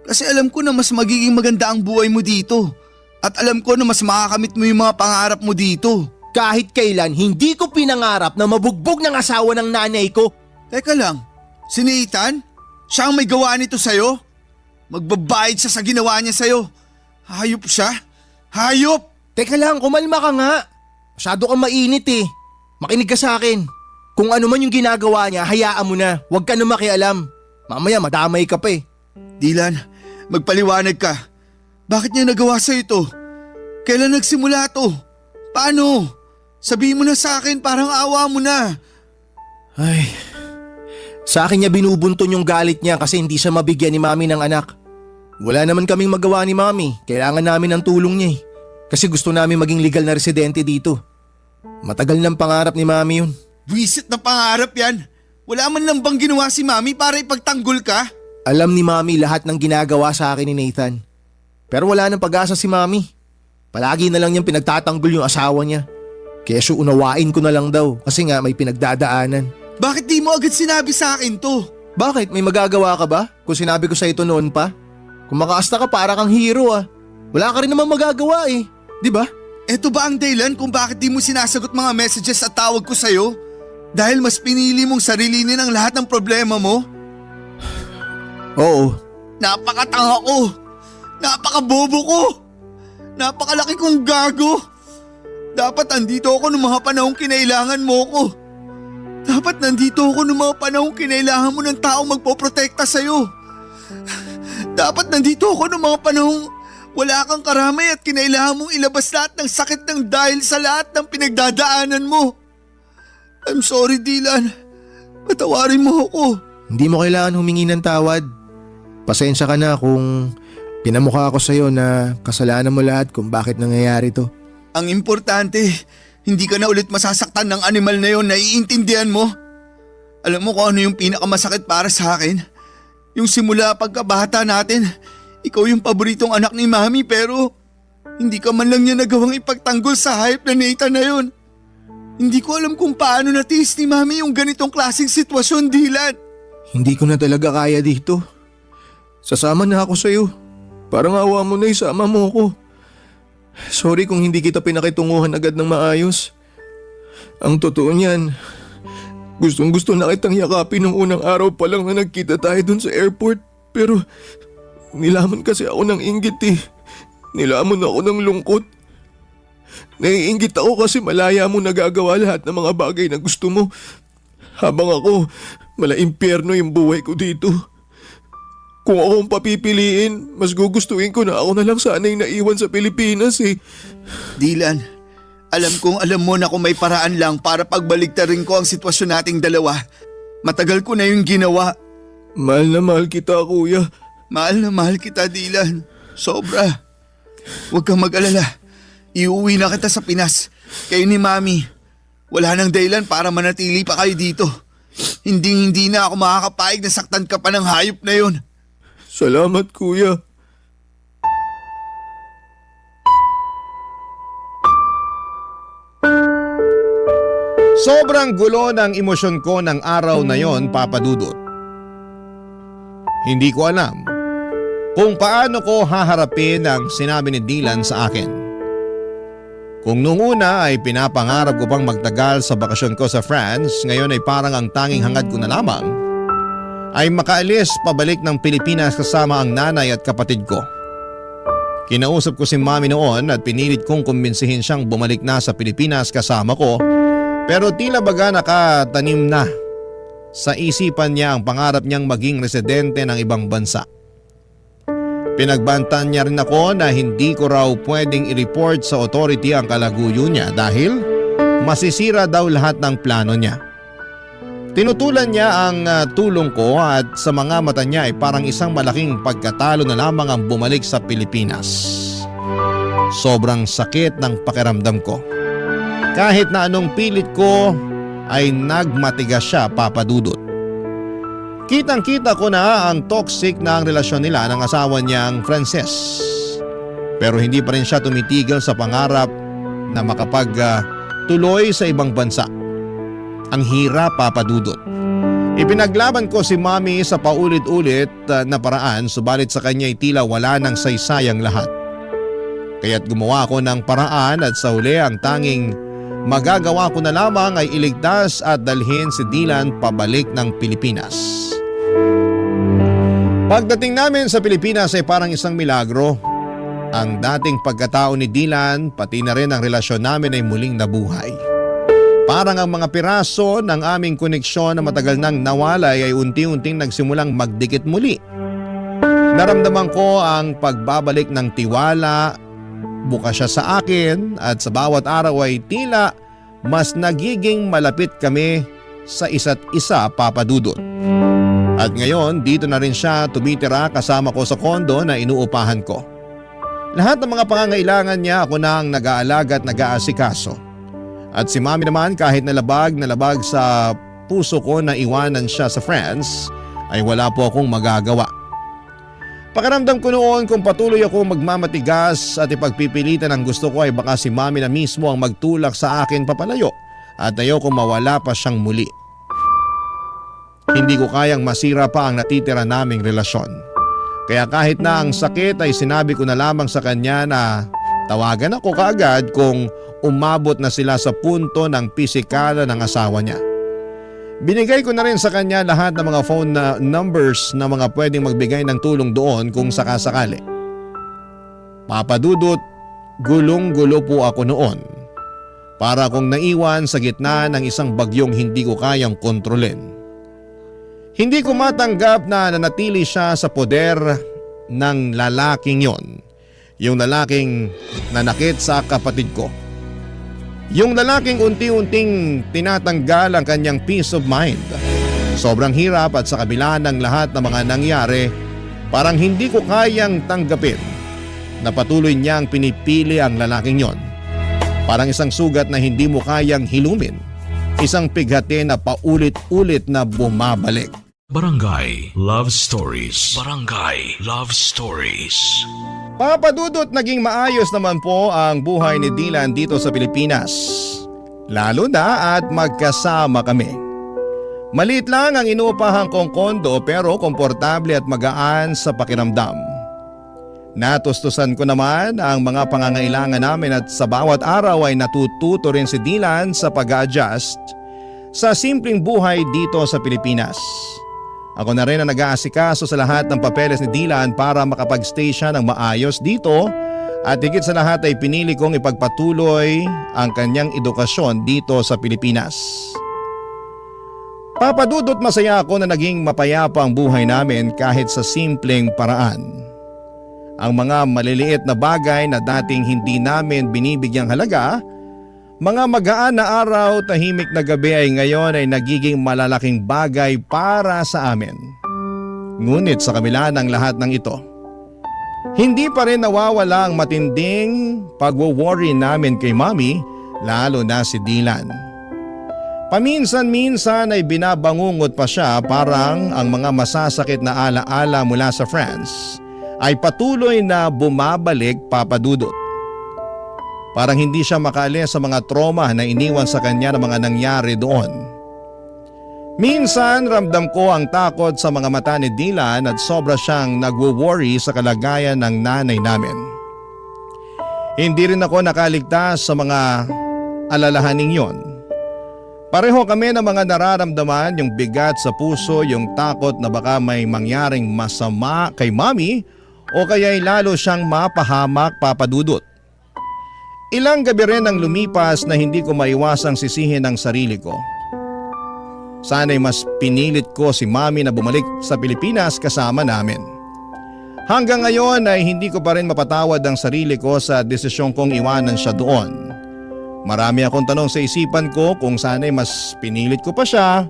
Kasi alam ko na mas magiging maganda ang buhay mo dito. At alam ko na mas makakamit mo yung mga pangarap mo dito. Kahit kailan, hindi ko pinangarap na mabugbog ng asawa ng nanay ko. Teka lang, si Nathan? Siya ang may gawa nito sa'yo? Magbabayad siya sa ginawa niya sa'yo. Hayop siya? Hayop! Teka lang, kumalma ka nga. Masyado kang mainit eh. Makinig ka sa akin. Kung ano man yung ginagawa niya, hayaan mo na. Huwag ka na makialam. Mamaya madamay ka pa eh. Dylan, magpaliwanag ka. Bakit niya nagawa sa'yo ito? Kailan nagsimula to? Paano? Sabihin mo na sa akin, parang awa mo na. Ay, sa akin niya binubunton yung galit niya kasi hindi siya mabigyan ni Mami ng anak. Wala naman kaming magawa ni Mami. Kailangan namin ng tulong niya eh. Kasi gusto namin maging legal na residente dito. Matagal ng pangarap ni Mami yun. Buwisit na pangarap yan. Wala man lang bang ginawa si Mami para ipagtanggol ka? Alam ni Mami lahat ng ginagawa sa akin ni Nathan. Pero wala nang pag-asa si Mami. Palagi na lang niyang pinagtatanggol yung asawa niya. Kaya unawain ko na lang daw kasi nga may pinagdadaanan. Bakit di mo agad sinabi sa akin to? Bakit? May magagawa ka ba? Kung sinabi ko sa ito noon pa? Kung makaasta ka para kang hero ah. Wala ka rin naman magagawa eh. Di ba? Eto ba ang dahilan kung bakit di mo sinasagot mga messages at tawag ko sa'yo? Dahil mas pinili mong sarilinin ang lahat ng problema mo? Oo. Napakatanga ko! Napakabobo ko! Napakalaki kong gago! Dapat andito ako nung mga panahong kinailangan mo ko. Dapat nandito ako nung mga panahong kinailangan mo ng taong magpoprotekta sa'yo. Dapat nandito ako nung mga panahong wala kang karamay at kinailangan mong ilabas lahat ng sakit ng dahil sa lahat ng pinagdadaanan mo. I'm sorry, Dylan. Patawarin mo ako. Hindi mo kailangan humingi ng tawad. Pasensya ka na kung pinamukha ako sa'yo na kasalanan mo lahat kung bakit nangyayari to. Ang importante, hindi ka na ulit masasaktan ng animal na yon, naiintindihan mo? Alam mo kung ano yung pinakamasakit para sa akin? Yung simula pagkabata natin, ikaw yung paboritong anak ni Mami pero hindi ka man lang niya nagawang ipagtanggol sa hype na Nathan na yun. Hindi ko alam kung paano natiis ni Mami yung ganitong klaseng sitwasyon, Dylan. Hindi ko na talaga kaya dito. Sasama na ako sa'yo. Parang awa mo na isama mo ako. Sorry kung hindi kita pinakitunguhan agad ng maayos. Ang totoo niyan, gustong gusto na kitang yakapin nung unang araw pa lang na nagkita tayo dun sa airport. Pero nilamon kasi ako ng inggit eh. Nilamon ako ng lungkot. Naiinggit ako kasi malaya mo nagagawa lahat ng mga bagay na gusto mo. Habang ako, impyerno yung buhay ko dito. Kung akong papipiliin, mas gugustuhin ko na ako na lang sana yung naiwan sa Pilipinas eh. Dylan, alam kong alam mo na kung may paraan lang para pagbaligtarin ko ang sitwasyon nating dalawa. Matagal ko na yung ginawa. Mahal na mahal kita, kuya. Mahal na mahal kita, Dylan. Sobra. Huwag kang mag-alala. Iuwi na kita sa Pinas. Kayo ni Mami. Wala nang dahilan para manatili pa kayo dito. Hindi na ako makakapayag na saktan ka pa ng hayop na yon. Salamat, kuya. Sobrang gulo ng emosyon ko ng araw na yon, Papa Dudut. Hindi ko alam kung paano ko haharapin ang sinabi ni Dylan sa akin. Kung nung una ay pinapangarap ko pang magtagal sa bakasyon ko sa France, ngayon ay parang ang tanging hangad ko na lamang ay makaalis pabalik ng Pilipinas kasama ang nanay at kapatid ko. Kinausap ko si Mami noon at pinilit kong kumbinsihin siyang bumalik na sa Pilipinas kasama ko, pero tila baga nakatanim na sa isipan niya ang pangarap niyang maging residente ng ibang bansa. Pinagbantan niya rin ako na hindi ko raw pwedeng i-report sa authority ang kalaguyo niya dahil masisira daw lahat ng plano niya. Tinutulan niya ang tulong ko at sa mga mata niya ay parang isang malaking pagkatalo na lamang ang bumalik sa Pilipinas. Sobrang sakit ng pakiramdam ko. Kahit na anong pilit ko ay nagmatigas siya, Papa Dudut. Kitang-kita ko na ang toxic na ang relasyon nila ng asawa niyang Frances. Pero hindi pa rin siya tumitigil sa pangarap na makapagtuloy sa ibang bansa. Ang hirap, Papa Dudut. Ipinaglaban ko si Mami sa paulit-ulit na paraan, subalit sa kanya ay tila wala ng saysayang lahat. Kaya't gumawa ako ng paraan at sa huli ang tanging magagawa ko na lamang ay iligtas at dalhin si Dylan pabalik ng Pilipinas. Pagdating namin sa Pilipinas ay parang isang milagro. Ang dating pagkatao ni Dylan pati na rin ang relasyon namin ay muling nabuhay. Parang ang mga piraso ng aming koneksyon na matagal nang nawalay ay unti-unting nagsimulang magdikit muli. Naramdaman ko ang pagbabalik ng tiwala, bukas siya sa akin at sa bawat araw ay tila mas nagiging malapit kami sa isa't isa, Papa Dudut. At ngayon dito na rin siya tumitira kasama ko sa kondo na inuupahan ko. Lahat ng mga pangangailangan niya ako na ang nag-aalaga at nag-aasikaso. At si Mami naman kahit nalabag sa puso ko na iwanan siya sa France ay wala po akong magagawa. Pakiramdam ko noon kung patuloy ako magmamatigas at ipagpipilitan ang gusto ko ay baka si Mami na mismo ang magtulak sa akin papalayo at ayoko mawala pa siyang muli. Hindi ko kayang masira pa ang natitira naming relasyon. Kaya kahit na ang sakit ay sinabi ko na lamang sa kanya na tawagan ako kaagad kung umabot na sila sa punto ng pisikala ng asawa niya. Binigay ko na rin sa kanya lahat ng mga phone numbers na mga pwedeng magbigay ng tulong doon kung sakasakali. Papa Dudut, gulong-gulo po ako noon. Para akong naiwan sa gitna ng isang bagyong hindi ko kayang kontrolin. Hindi ko matanggap na nanatili siya sa poder ng lalaking yon. Yung lalaking nanakit sa kapatid ko. Yung lalaking unti-unting tinatanggal ang kanyang peace of mind. Sobrang hirap at sa kabila ng lahat ng mga nangyari, parang hindi ko kayang tanggapin na patuloy niyang pinipili ang lalaking yon. Parang isang sugat na hindi mo kayang hilumin. Isang pighati na paulit-ulit na bumabalik. Barangay Love Stories. Barangay Love Stories. Papa Dudut, naging maayos naman po ang buhay ni Dylan dito sa Pilipinas. Lalo na at magkasama kami. Maliit lang ang inuupahan kong kondo pero komportable at magaan sa pakiramdam. Natustusan ko naman ang mga pangangailangan namin at sa bawat araw ay natututo rin si Dylan sa pag-a-adjust sa simpleng buhay dito sa Pilipinas. Ako na rin ang nag-aasikaso sa lahat ng papeles ni Dylan para makapag-stay siya ng maayos dito at higit sa lahat ay pinili kong ipagpatuloy ang kanyang edukasyon dito sa Pilipinas. Papadudot masaya ako na naging mapayapa ang buhay namin kahit sa simpleng paraan. Ang mga maliliit na bagay na dating hindi namin binibigyang halaga, mga magaan na araw, tahimik na gabi ay ngayon ay nagiging malalaking bagay para sa amin. Ngunit sa kabila ng lahat ng ito, hindi pa rin nawawala ang matinding pagwo-worry namin kay Mommy, lalo na si Dylan. Paminsan-minsan ay binabangungot pa siya parang ang mga masasakit na alaala mula sa France ay patuloy na bumabalik, Papadudot. Parang hindi siya makaalis sa mga trauma na iniwan sa kanya ng mga nangyari doon. Minsan ramdam ko ang takot sa mga mata ni Dylan at sobra siyang nagwo-worry sa kalagayan ng nanay namin. Hindi rin ako nakaligtas sa mga alalahaning yon. Pareho kami ng mga nararamdaman, yung bigat sa puso, yung takot na baka may mangyaring masama kay Mommy o kaya'y lalo siyang mapahamak, Papadudot. Ilang gabi rin ang lumipas na hindi ko maiwasang sisihin ang sarili ko. Sana'y mas pinilit ko si Mommy na bumalik sa Pilipinas kasama namin. Hanggang ngayon ay hindi ko pa rin mapatawad ang sarili ko sa desisyon kong iwanan siya doon. Marami akong tanong sa isipan ko kung sana'y mas pinilit ko pa siya.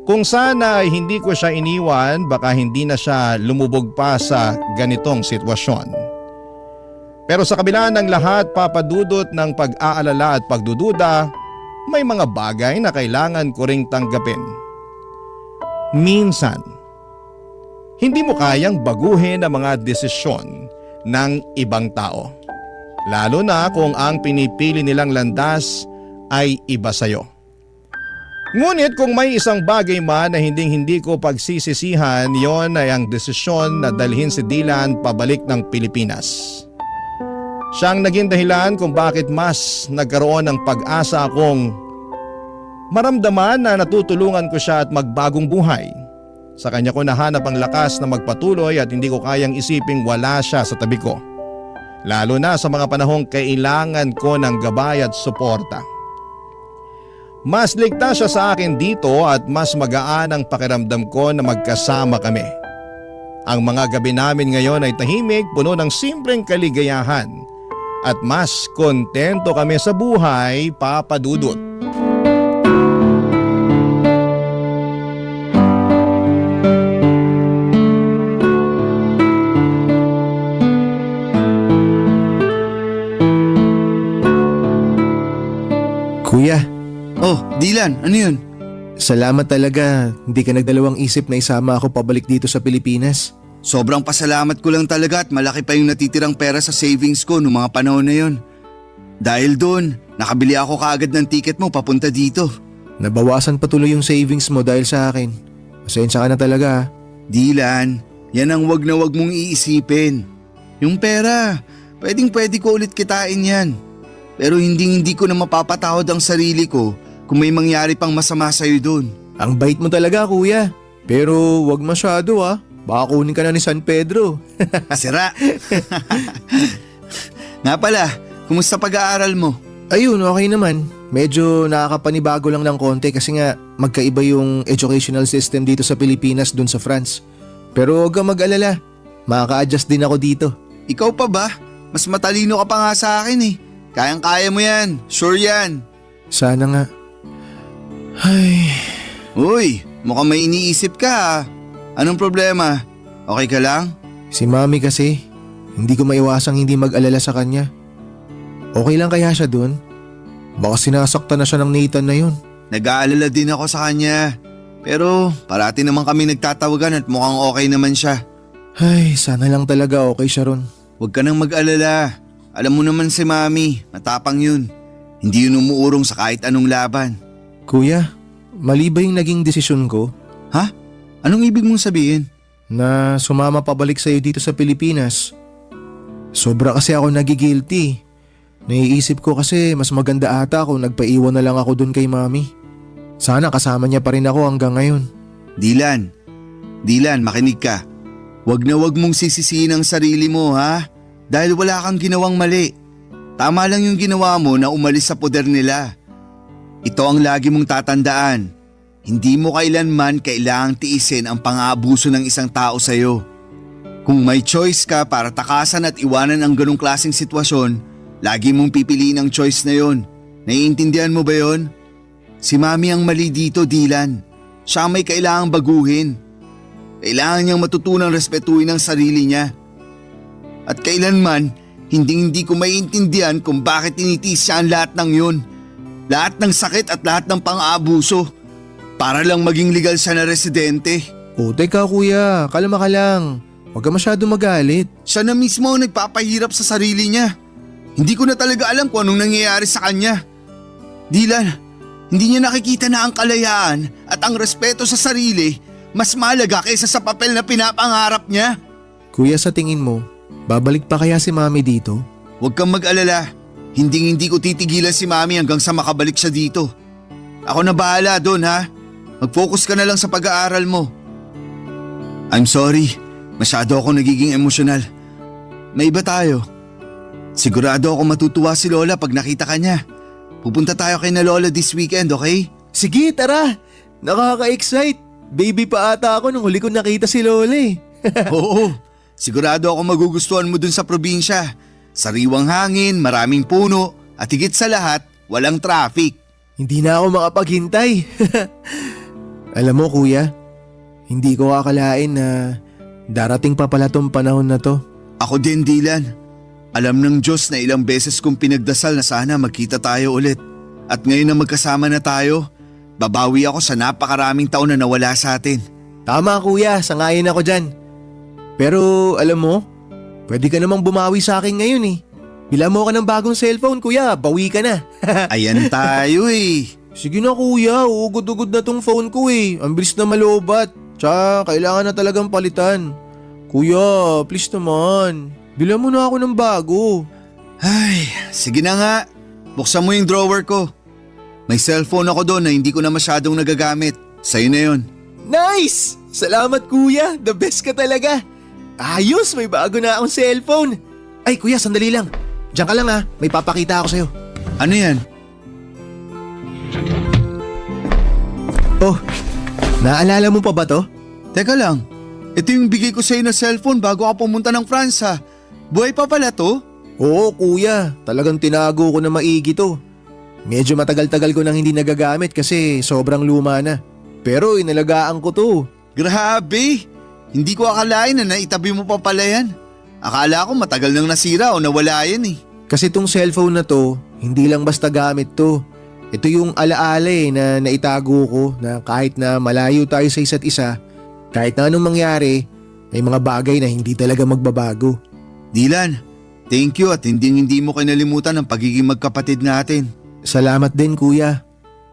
Kung sana ay hindi ko siya iniwan, baka hindi na siya lumubog pa sa ganitong sitwasyon. Pero sa kabila ng lahat, Papadudot, ng pag-aalala at pagdududa, may mga bagay na kailangan ko ring tanggapin. Minsan, hindi mo kayang baguhin ang mga desisyon ng ibang tao. Lalo na kung ang pinipili nilang landas ay iba sa'yo. Ngunit kung may isang bagay man na hindi ko pagsisisihan, yon ay ang desisyon na dalhin si Dylan pabalik ng Pilipinas. Siyang naging dahilan kung bakit mas nagkaroon ng pag-asa akong maramdaman na natutulungan ko siya at magbagong buhay. Sa kanya ko nahanap ang lakas na magpatuloy at hindi ko kayang isiping wala siya sa tabi ko. Lalo na sa mga panahong kailangan ko ng gabay at suporta. Mas ligtas siya sa akin dito at mas magaan ang pakiramdam ko na magkasama kami. Ang mga gabi namin ngayon ay tahimik, puno ng simpleng kaligayahan at mas kontento kami sa buhay, Papadudot. Kuya, Oh, Dylan, ano yun? salamat talaga. Hindi ka nagdalawang isip na isama ako pabalik dito sa Pilipinas. Sobrang pasalamat ko lang talaga at malaki pa yung natitirang pera sa savings ko noong mga panahon na yun. Dahil doon, nakabili ako kaagad ng ticket mo papunta dito. Nabawasan pa tuloy yung savings mo dahil sa akin. Pasensya ka na talaga ha. Dylan, yan ang wag na wag mong iisipin. Yung pera, pwede ko ulit kitain yan. Pero hindi ko na mapapatawad ang sarili ko kung may mangyari pang masama sa'yo doon. Ang bait mo talaga kuya. Pero wag masyado ha. Baka kunin ka na ni San Pedro. Sira. Nga pala, kumusta pag-aaral mo? Ayun, okay naman. Medyo nakakapanibago lang ng konti kasi nga magkaiba yung educational system dito sa Pilipinas dun sa France. Pero huwag kang mag-alala. Makaka-adjust din ako dito. Ikaw pa ba? Mas matalino ka pa nga sa akin eh. Kayang-kaya mo yan. Sure yan. Sana nga. Ay, Uy, mukhang may iniisip ka ah. Anong problema? Okay ka lang? si Mami kasi, hindi ko maiwasang hindi mag-alala sa kanya. Okay lang kaya siya dun? Baka sinasaktan na siya ng Nathan na yun. Nag-aalala din ako sa kanya. Pero parati naman kami nagtatawagan at mukhang okay naman siya. Ay, sana lang talaga okay siya ron. Huwag ka nang mag-alala. Alam mo naman si Mami, matapang yun. Hindi yun umuurong sa kahit anong laban. Kuya, mali ba yung naging desisyon ko Ha? Anong ibig mong sabihin? na sumama pabalik sa'yo dito sa Pilipinas? Sobra kasi ako nagigilty. Naiisip ko kasi mas maganda ata kung nagpaiwan na lang ako dun kay Mami. Sana kasama niya pa rin ako hanggang ngayon. Dylan, makinig ka. Wag na wag mong sisisihin ang sarili mo ha, dahil wala kang ginawang mali. Tama lang yung ginawa mo na umalis sa poder nila. Ito ang lagi mong tatandaan. Hindi mo kailanman kailangang tiisin ang pang-aabuso ng isang tao sa'yo. Kung may choice ka para takasan at iwanan ang ganong klaseng sitwasyon, lagi mong pipiliin ang choice na yon. Naiintindihan mo ba yon? Si Mami ang mali dito, Dylan. Siya ang may kailangang baguhin. Kailangan niyang matutunang respetuhin ang sarili niya. At kailanman, hindi ko maiintindihan kung bakit tinitiis siya ang lahat ng yun. Lahat ng sakit at lahat ng pang-aabuso. Para lang maging legal siya na residente. O teka kuya, kalma ka lang. Huwag ka masyado magalit. Siya na mismo ang nagpapahirap sa sarili niya. Hindi ko na talaga alam kung anong nangyayari sa kanya. Dylan, hindi niya nakikita na ang kalayaan at ang respeto sa sarili mas mahalaga kaysa sa papel na pinapangarap niya. Kuya, sa tingin mo, babalik pa kaya si Mami dito? Huwag kang mag-alala. Hindi ko titigilan si Mami hanggang sa makabalik siya dito. Ako na bahala doon ha. Mag-focus ka na lang sa pag-aaral mo. I'm sorry. Masyado ako nagiging emosyonal. May iba tayo. Sigurado ako matutuwa si Lola pag nakita ka niya. Pupunta tayo kay na Lola this weekend, okay? Sige, tara. Nakaka-excite. Baby pa ata ako nung huli ko nakita si Lola eh. Oo. Sigurado ako magugustuhan mo dun sa probinsya. Sariwang hangin, maraming puno, at higit sa lahat, walang traffic. Hindi na ako makapaghintay. Alam mo kuya, hindi ko akalain na darating pa pala tong panahon na to. Ako din, Dylan. Alam ng Diyos na ilang beses kong pinagdasal na sana magkita tayo ulit. At ngayon na magkasama na tayo, babawi ako sa napakaraming taon na nawala sa atin. Tama kuya, sangayon ako dyan. Pero alam mo, pwede ka namang bumawi sa akin ngayon eh. Bila mo ka ng bagong cellphone kuya, bawi ka na. Ayan tayo eh. Sige na kuya, uugod-ugod na tong phone ko eh. Ang bilis na malobat. Tsaka kailangan na talagang palitan. Kuya, please naman. Bila mo na ako ng bago. Ay, sige na nga. Buksan mo yung drawer ko. May cellphone ako doon na hindi ko na masyadong nagagamit. Sa'yo na yun. Nice! Salamat kuya, the best ka talaga. Ayos, may bago na akong cellphone. Ay kuya, sandali lang. Diyan ka lang ha, may papakita ako sa'yo. Ano yan? Oh, naalala mo pa ba to? Teka lang. Ito yung bigay ko sa'yo na cellphone bago ako pumunta ng France ha. Buhay pa pala to? Oo kuya, talagang tinago ko na maigi to. Medyo matagal-tagal ko nang hindi nagagamit kasi sobrang luma na. Pero inalagaan ko to. Grabe! Hindi ko akalain na naitabi mo pa pala yan. Akala ko matagal nang nasira o nawala yan eh. Kasi tong cellphone na to, hindi lang basta gamit to. Ito yung alaala na naitago ko na kahit na malayo tayo sa isa't isa, kahit na anong mangyari, may mga bagay na hindi talaga magbabago. Dylan, thank you at hindi mo kinalimutan ang pagiging magkapatid natin. Salamat din kuya.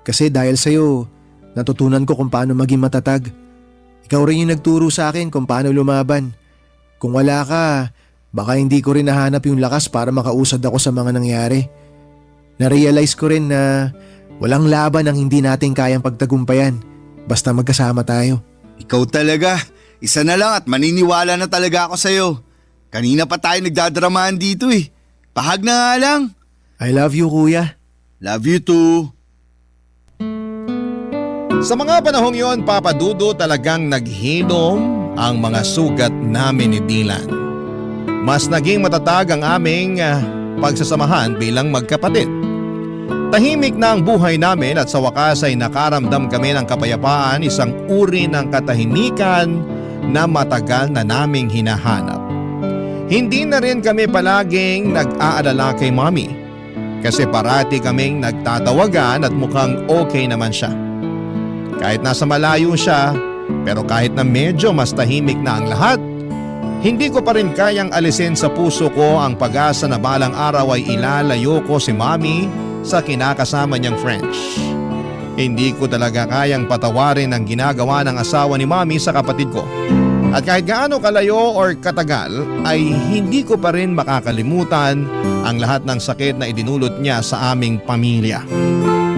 Kasi dahil sa'yo, natutunan ko kung paano maging matatag. Ikaw rin yung nagturo sa akin kung paano lumaban. Kung wala ka, baka hindi ko rin nahanap yung lakas para makausad ako sa mga nangyari. Na-realize ko rin na walang laban ang hindi natin kayang pagtagumpayan basta magkasama tayo. Ikaw talaga, isa na lang at maniniwala na talaga ako sa'yo. Kanina pa tayo nagdadramahan dito eh. Pahag na nga lang. I love you kuya. Love you too. Sa mga panahong yon, Papa Dudo, talagang naghinom ang mga sugat namin ni Dylan. Mas naging matatag ang aming pagsasamahan bilang magkapatid. Tahimik na ang buhay namin at sa wakas ay nakaramdam kami ng kapayapaan, isang uri ng katahimikan na matagal na naming hinahanap. Hindi na rin kami palaging nag-aalala kay Mommy kasi parati kaming nagtatawagan at mukhang okay naman siya. Kahit nasa malayo siya, pero kahit na medyo mas tahimik na ang lahat, hindi ko pa rin kayang alisin sa puso ko ang pag-asa na balang araw ay ilalayo ko si Mommy sa kinakasama niyang French. Hindi ko talaga kayang patawarin ang ginagawa ng asawa ni Mommy sa kapatid ko. At kahit gaano kalayo or katagal ay hindi ko pa rin makakalimutan ang lahat ng sakit na idinulot niya sa aming pamilya.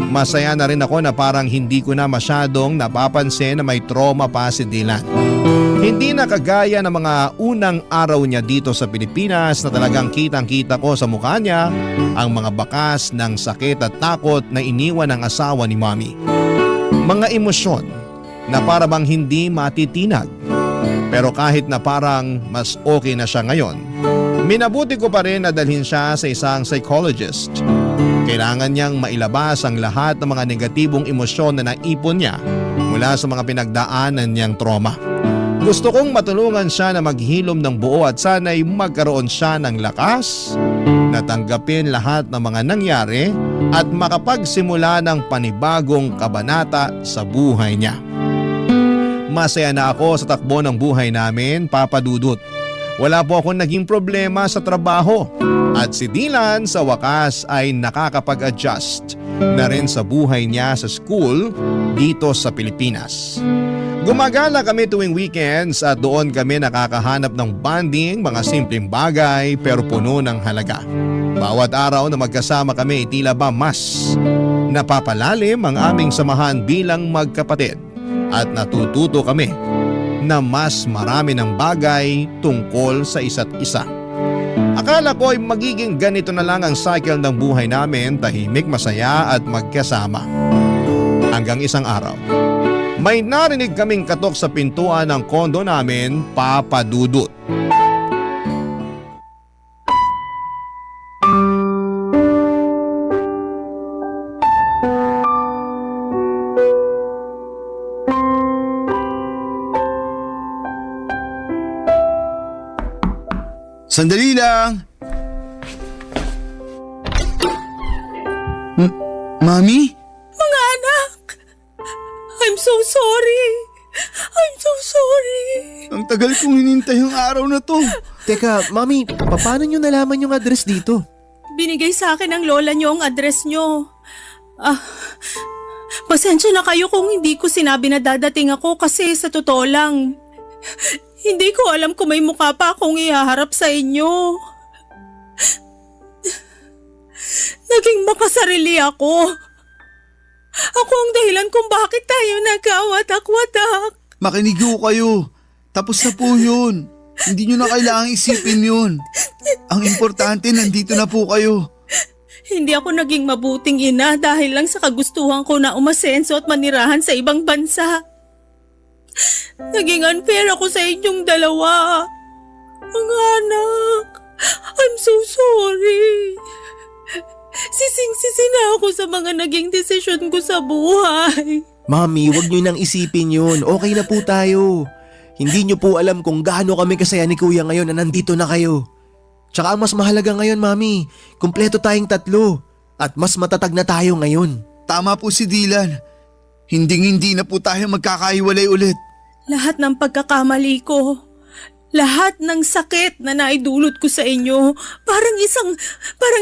Masaya na rin ako na parang hindi ko na masyadong napapansin na may trauma pa si Dylan. Hindi na kagaya ng mga unang araw niya dito sa Pilipinas na talagang kitang-kita ko sa mukha niya ang mga bakas ng sakit at takot na iniwan ng asawa ni Mommy. Mga emosyon na para bang hindi matitinag. Pero kahit na parang mas okay na siya ngayon, minabuti ko pa rin na dalhin siya sa isang psychologist. Kailangan niyang mailabas ang lahat ng mga negatibong emosyon na naipon niya mula sa mga pinagdaanan niyang trauma. Gusto kong matulungan siya na maghilom ng buo at sana'y magkaroon siya ng lakas na tanggapin lahat ng mga nangyari at makapagsimula ng panibagong kabanata sa buhay niya. Masaya na ako sa takbo ng buhay namin, Papa Dudut. Wala po akong naging problema sa trabaho at si Dylan sa wakas ay nakakapag-adjust na rin sa buhay niya sa school dito sa Pilipinas. Gumagala kami tuwing weekends at doon kami nakakahanap ng bonding, mga simpleng bagay pero puno ng halaga. Bawat araw na magkasama kami tila ba mas napapalalim ang aming samahan bilang magkapatid at natututo kami na mas marami ng bagay tungkol sa isa't isa. Akala ko ay magiging ganito na lang ang cycle ng buhay namin, tahimik, masaya at magkasama. Hanggang isang araw, may narinig kaming katok sa pintuan ng kondo namin, Papa Dudut. Sandali lang! Mami? Mga anak! I'm so sorry! I'm so sorry! Ang tagal kong hinintay ang araw na to. Teka, Mami, paano nyo nalaman yung address dito? Binigay sa akin ng lola niyo ang address niyo. Pasensya na kayo kung hindi ko sinabi na dadating ako kasi sa totoo lang, hindi ko alam kung may mukha pa akong ihaharap sa inyo. Naging makasarili ako. Ako ang dahilan kung bakit tayo nagkawatak-watak. Makinig ho kayo. Tapos na po yun. Hindi nyo na kailangang isipin yun. Ang importante, nandito na po kayo. Hindi ako naging mabuting ina dahil lang sa kagustuhan ko na umasenso at manirahan sa ibang bansa. Naging unfair ako sa inyong dalawa. Mga anak, I'm so sorry. Sising-sisi na ako sa mga naging desisyon ko sa buhay. Mami, wag nyo nang isipin yun. Okay na po tayo. Hindi nyo po alam kung gaano kami kasaya ni Kuya ngayon na nandito na kayo. Tsaka ang mas mahalaga ngayon, Mami, kumpleto tayong tatlo. At mas matatag na tayo ngayon. Tama po si Dylan. Hindi na po tayo magkakaiwalay ulit. Lahat ng pagkakamali ko, lahat ng sakit na naidulot ko sa inyo, parang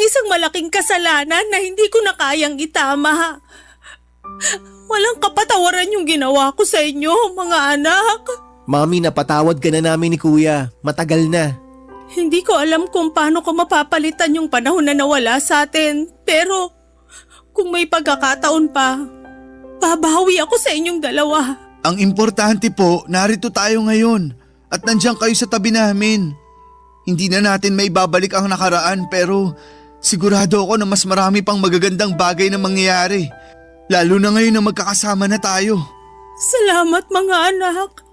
isang malaking kasalanan na hindi ko na kayang itama. Walang kapatawaran yung ginawa ko sa inyo, mga anak. Mami, napatawad ka na namin ni Kuya. Matagal na. Hindi ko alam kung paano ko mapapalitan yung panahon na nawala sa atin. Pero kung may pagkakataon pa, babawi ako sa inyong dalawa. Ang importante po, narito tayo ngayon at nandiyan kayo sa tabi namin. Hindi na natin may babalik ang nakaraan pero sigurado ako na mas marami pang magagandang bagay na mangyayari. Lalo na ngayon na magkakasama na tayo. Salamat mga anak.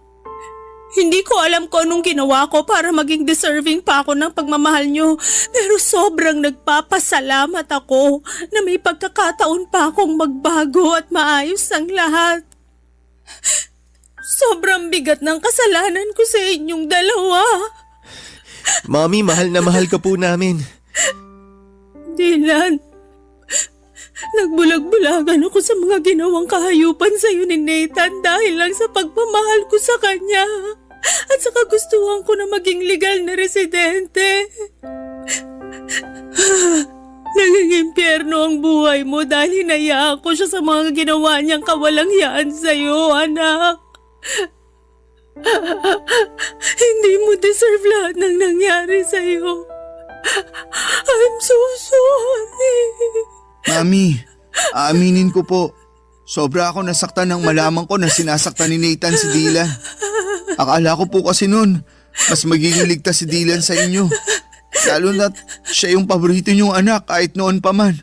Hindi ko alam kung anong ginawa ko para maging deserving pa ako ng pagmamahal nyo. Pero sobrang nagpapasalamat ako na may pagkakataon pa akong magbago at maayos ang lahat. Sobrang bigat ng kasalanan ko sa inyong dalawa. Mami, mahal na mahal ka po namin. Dylan, nagbulag-bulagan ako sa mga ginawang kahayupan sa iyo ni Nathan dahil lang sa pagmamahal ko sa kanya at sa kagustuhan ko na maging legal na residente. Naging impyerno ang buhay mo dahil hinayaan ko siya sa mga ginawa niyang kawalangyaan sa'yo, anak. Hindi mo deserve lahat ng nangyari sa'yo. I'm so sorry. Mami, aaminin ko po. Sobra ako nasaktan nang malaman ko na sinasaktan ni Nathan si Dylan. Akala ko po kasi noon, mas magiging ligtas si Dylan sa inyo. Lalo na siya yung paborito niyong anak kahit noon pa man.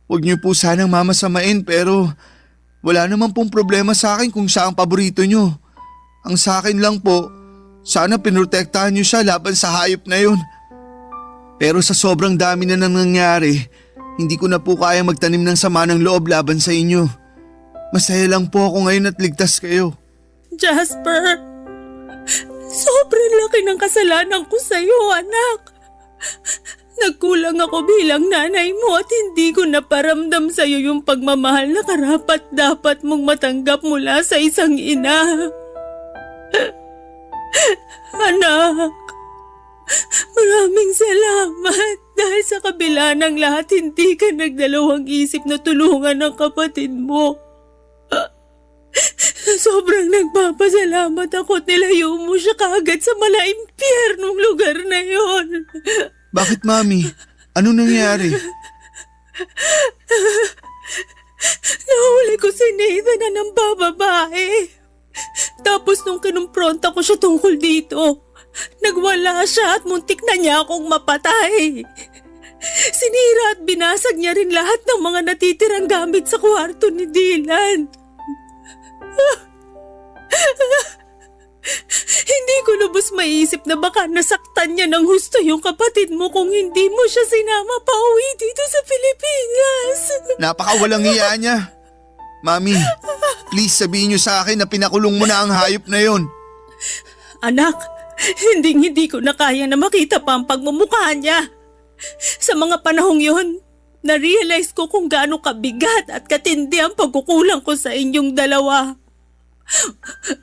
Huwag niyo po sanang mamasamain pero wala naman pong problema sa akin kung siya ang paborito niyo. Ang sa akin lang po, sana pinrotektahan niyo siya laban sa hayop na yun. Pero sa sobrang dami na nang nangyari, hindi ko na po kaya magtanim ng sama ng loob laban sa inyo. Masaya lang po ako ngayon at ligtas kayo. Jasper, sobrang laki ng kasalanan ko sa'yo, anak. Nagkulang ako bilang nanay mo at hindi ko naparamdam sa'yo yung pagmamahal na karapat-dapat mong matanggap mula sa isang ina. Anak, maraming salamat dahil sa kabila ng lahat hindi ka nagdalawang isip na tulungan ng kapatid mo. Sobrang nagpapasalamat ako at nilayo mo siya kaagad sa malaimpyernong lugar na yon. Bakit mami? Ano nangyari? Nahuli ko si Nathan na ng bababae. Tapos nung kinumpronta ko siya tungkol dito, nagwala siya at muntik na niya akong mapatay. Sinira at binasag niya rin lahat ng mga natitirang gamit sa kwarto ni Dylan. Hindi ko lubos maisip na baka nasaktan niya ng husto yung kapatid mo kung hindi mo siya sinama pa uwi dito sa Pilipinas. Napakawalang hiya niya. Mami, please sabihin niyo sa akin na pinakulong mo na ang hayop na yon. Anak, hindi ko na kaya na makita pa ang pagmumukha niya. Sa mga panahong yon, na-realize ko kung gaano kabigat at katindi ang pagkukulang ko sa inyong dalawa.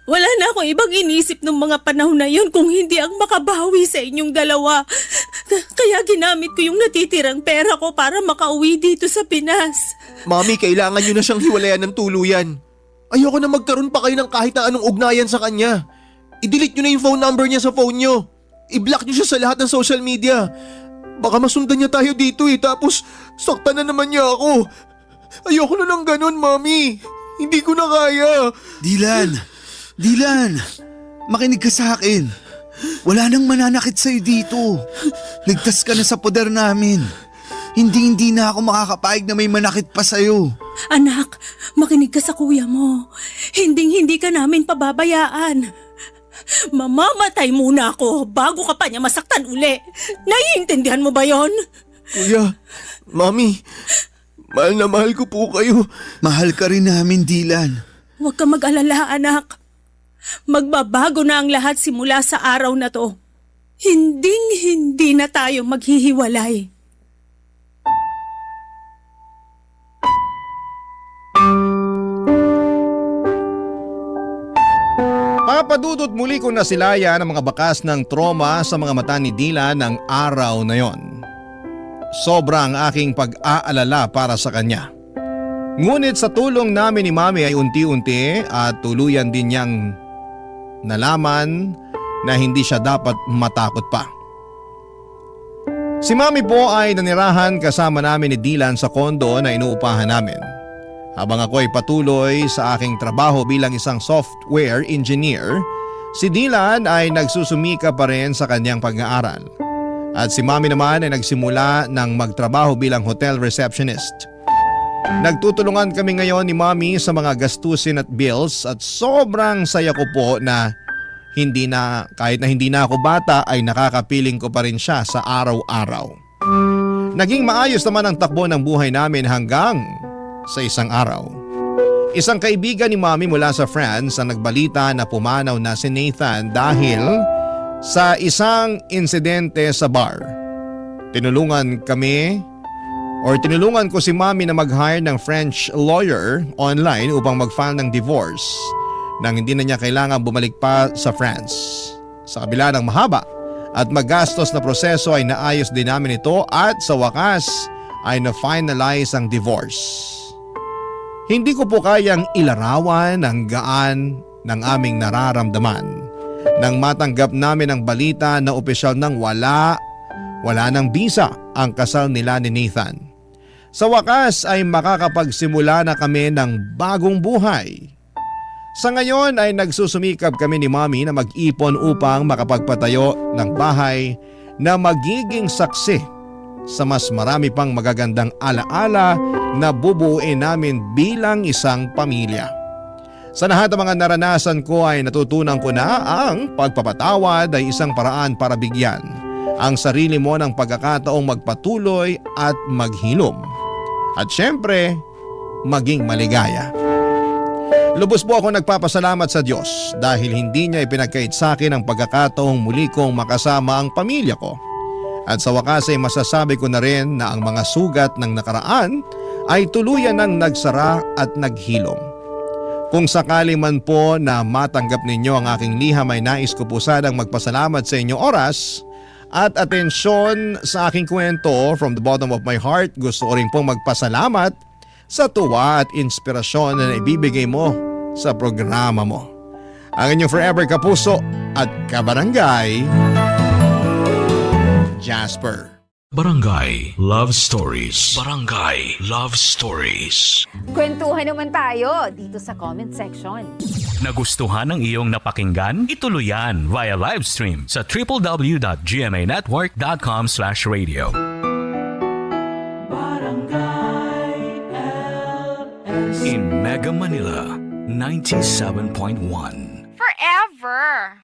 Wala na akong ibang inisip ng mga panahon na yon kung hindi ang makabawi sa inyong dalawa. Kaya ginamit ko yung natitirang pera ko para makauwi dito sa Pinas. Mami, kailangan nyo na siyang hiwalayan ng tuluyan. Ayoko na magkaroon pa kayo ng kahit na anong ugnayan sa kanya. I-delete nyo na yung phone number niya sa phone nyo. I-block nyo siya sa lahat ng social media. Baka masundan niya tayo dito tapos saktan na naman niya ako. Ayoko na ng ganun, Mami. Hindi ko na kaya. Dylan, makinig ka sa akin. Wala nang mananakit sa'yo dito. Ligtas ka na sa poder namin. Hindi na ako makakapayag na may manakit pa sa'yo. Anak, makinig ka sa kuya mo. Hindi ka namin pababayaan. Mamamatay muna ako bago ka pa niya masaktan uli. Naiintindihan mo ba yon? Kuya, Mami, mahal na mahal ko po kayo. Mahal ka rin namin, Dylan. Huwag ka mag-alala, anak. Magbabago na ang lahat simula sa araw na to. Hindi na tayo maghihiwalay. Papadudot muli ko na silaya ng mga bakas ng trauma sa mga mata ni Dylan ng araw na yon. Sobrang aking pag-aalala para sa kanya. Ngunit sa tulong namin ni Mami ay unti-unti at tuluyan din niyang nalaman na hindi siya dapat matakot pa. Si Mami po ay nanirahan kasama namin ni Dylan sa kondo na inuupahan namin. Habang ako ay patuloy sa aking trabaho bilang isang software engineer, si Dylan ay nagsusumika pa rin sa kanyang pag-aaral. At si Mami naman ay nagsimula ng magtrabaho bilang hotel receptionist. Nagtutulungan kami ngayon ni Mami sa mga gastusin at bills at sobrang saya ko po na kahit na hindi na ako bata ay nakakapiling ko pa rin siya sa araw-araw. Naging maayos naman ang takbo ng buhay namin hanggang sa isang araw. Isang kaibigan ni Mami mula sa France ang nagbalita na pumanaw na si Nathan dahil sa isang insidente sa bar. Tinulungan ko si Mami na mag-hire ng French lawyer online upang mag-file ng divorce nang hindi na niya kailangan bumalik pa sa France. Sa kabila ng mahaba at magastos na proseso ay naayos din namin ito at sa wakas ay na-finalize ang divorce. Hindi ko po kayang ilarawan ang gaan ng aming nararamdaman nang matanggap namin ang balita na opisyal nang wala ng bisa ang kasal nila ni Nathan. Sa wakas ay makakapagsimula na kami ng bagong buhay. Sa ngayon ay nagsusumikap kami ni Mommy na mag-ipon upang makapagpatayo ng bahay na magiging saksi sa mas marami pang magagandang alaala na bubuuin namin bilang isang pamilya. Sa lahat ng mga naranasan ko ay natutunan ko na ang pagpapatawad ay isang paraan para bigyan ang sarili mo ng pagkakataong magpatuloy at maghilom. At syempre, maging maligaya. Lubos po ako nagpapasalamat sa Diyos dahil hindi niya ipinagkait sa akin ang pagkakataong muli kong makasama ang pamilya ko. At sa wakas ay masasabi ko na rin na ang mga sugat ng nakaraan ay tuluyan ng nagsara at naghilom. Kung sakali man po na matanggap ninyo ang aking liham ay nais ko po sanang magpasalamat sa inyong oras at atensyon sa aking kwento. From the bottom of my heart, gusto ko rin pong magpasalamat sa tuwa at inspirasyon na ibibigay mo sa programa mo. Ang inyong forever kapuso at kabarangay, Jasper. Barangay Love Stories. Barangay Love Stories. Kwentuhan naman tayo dito sa comment section. Nagustuhan ng iyong napakinggan? Ituloy yan via live stream sa www.gmanetwork.com/radio. In Mega Manila, 97.1. Forever!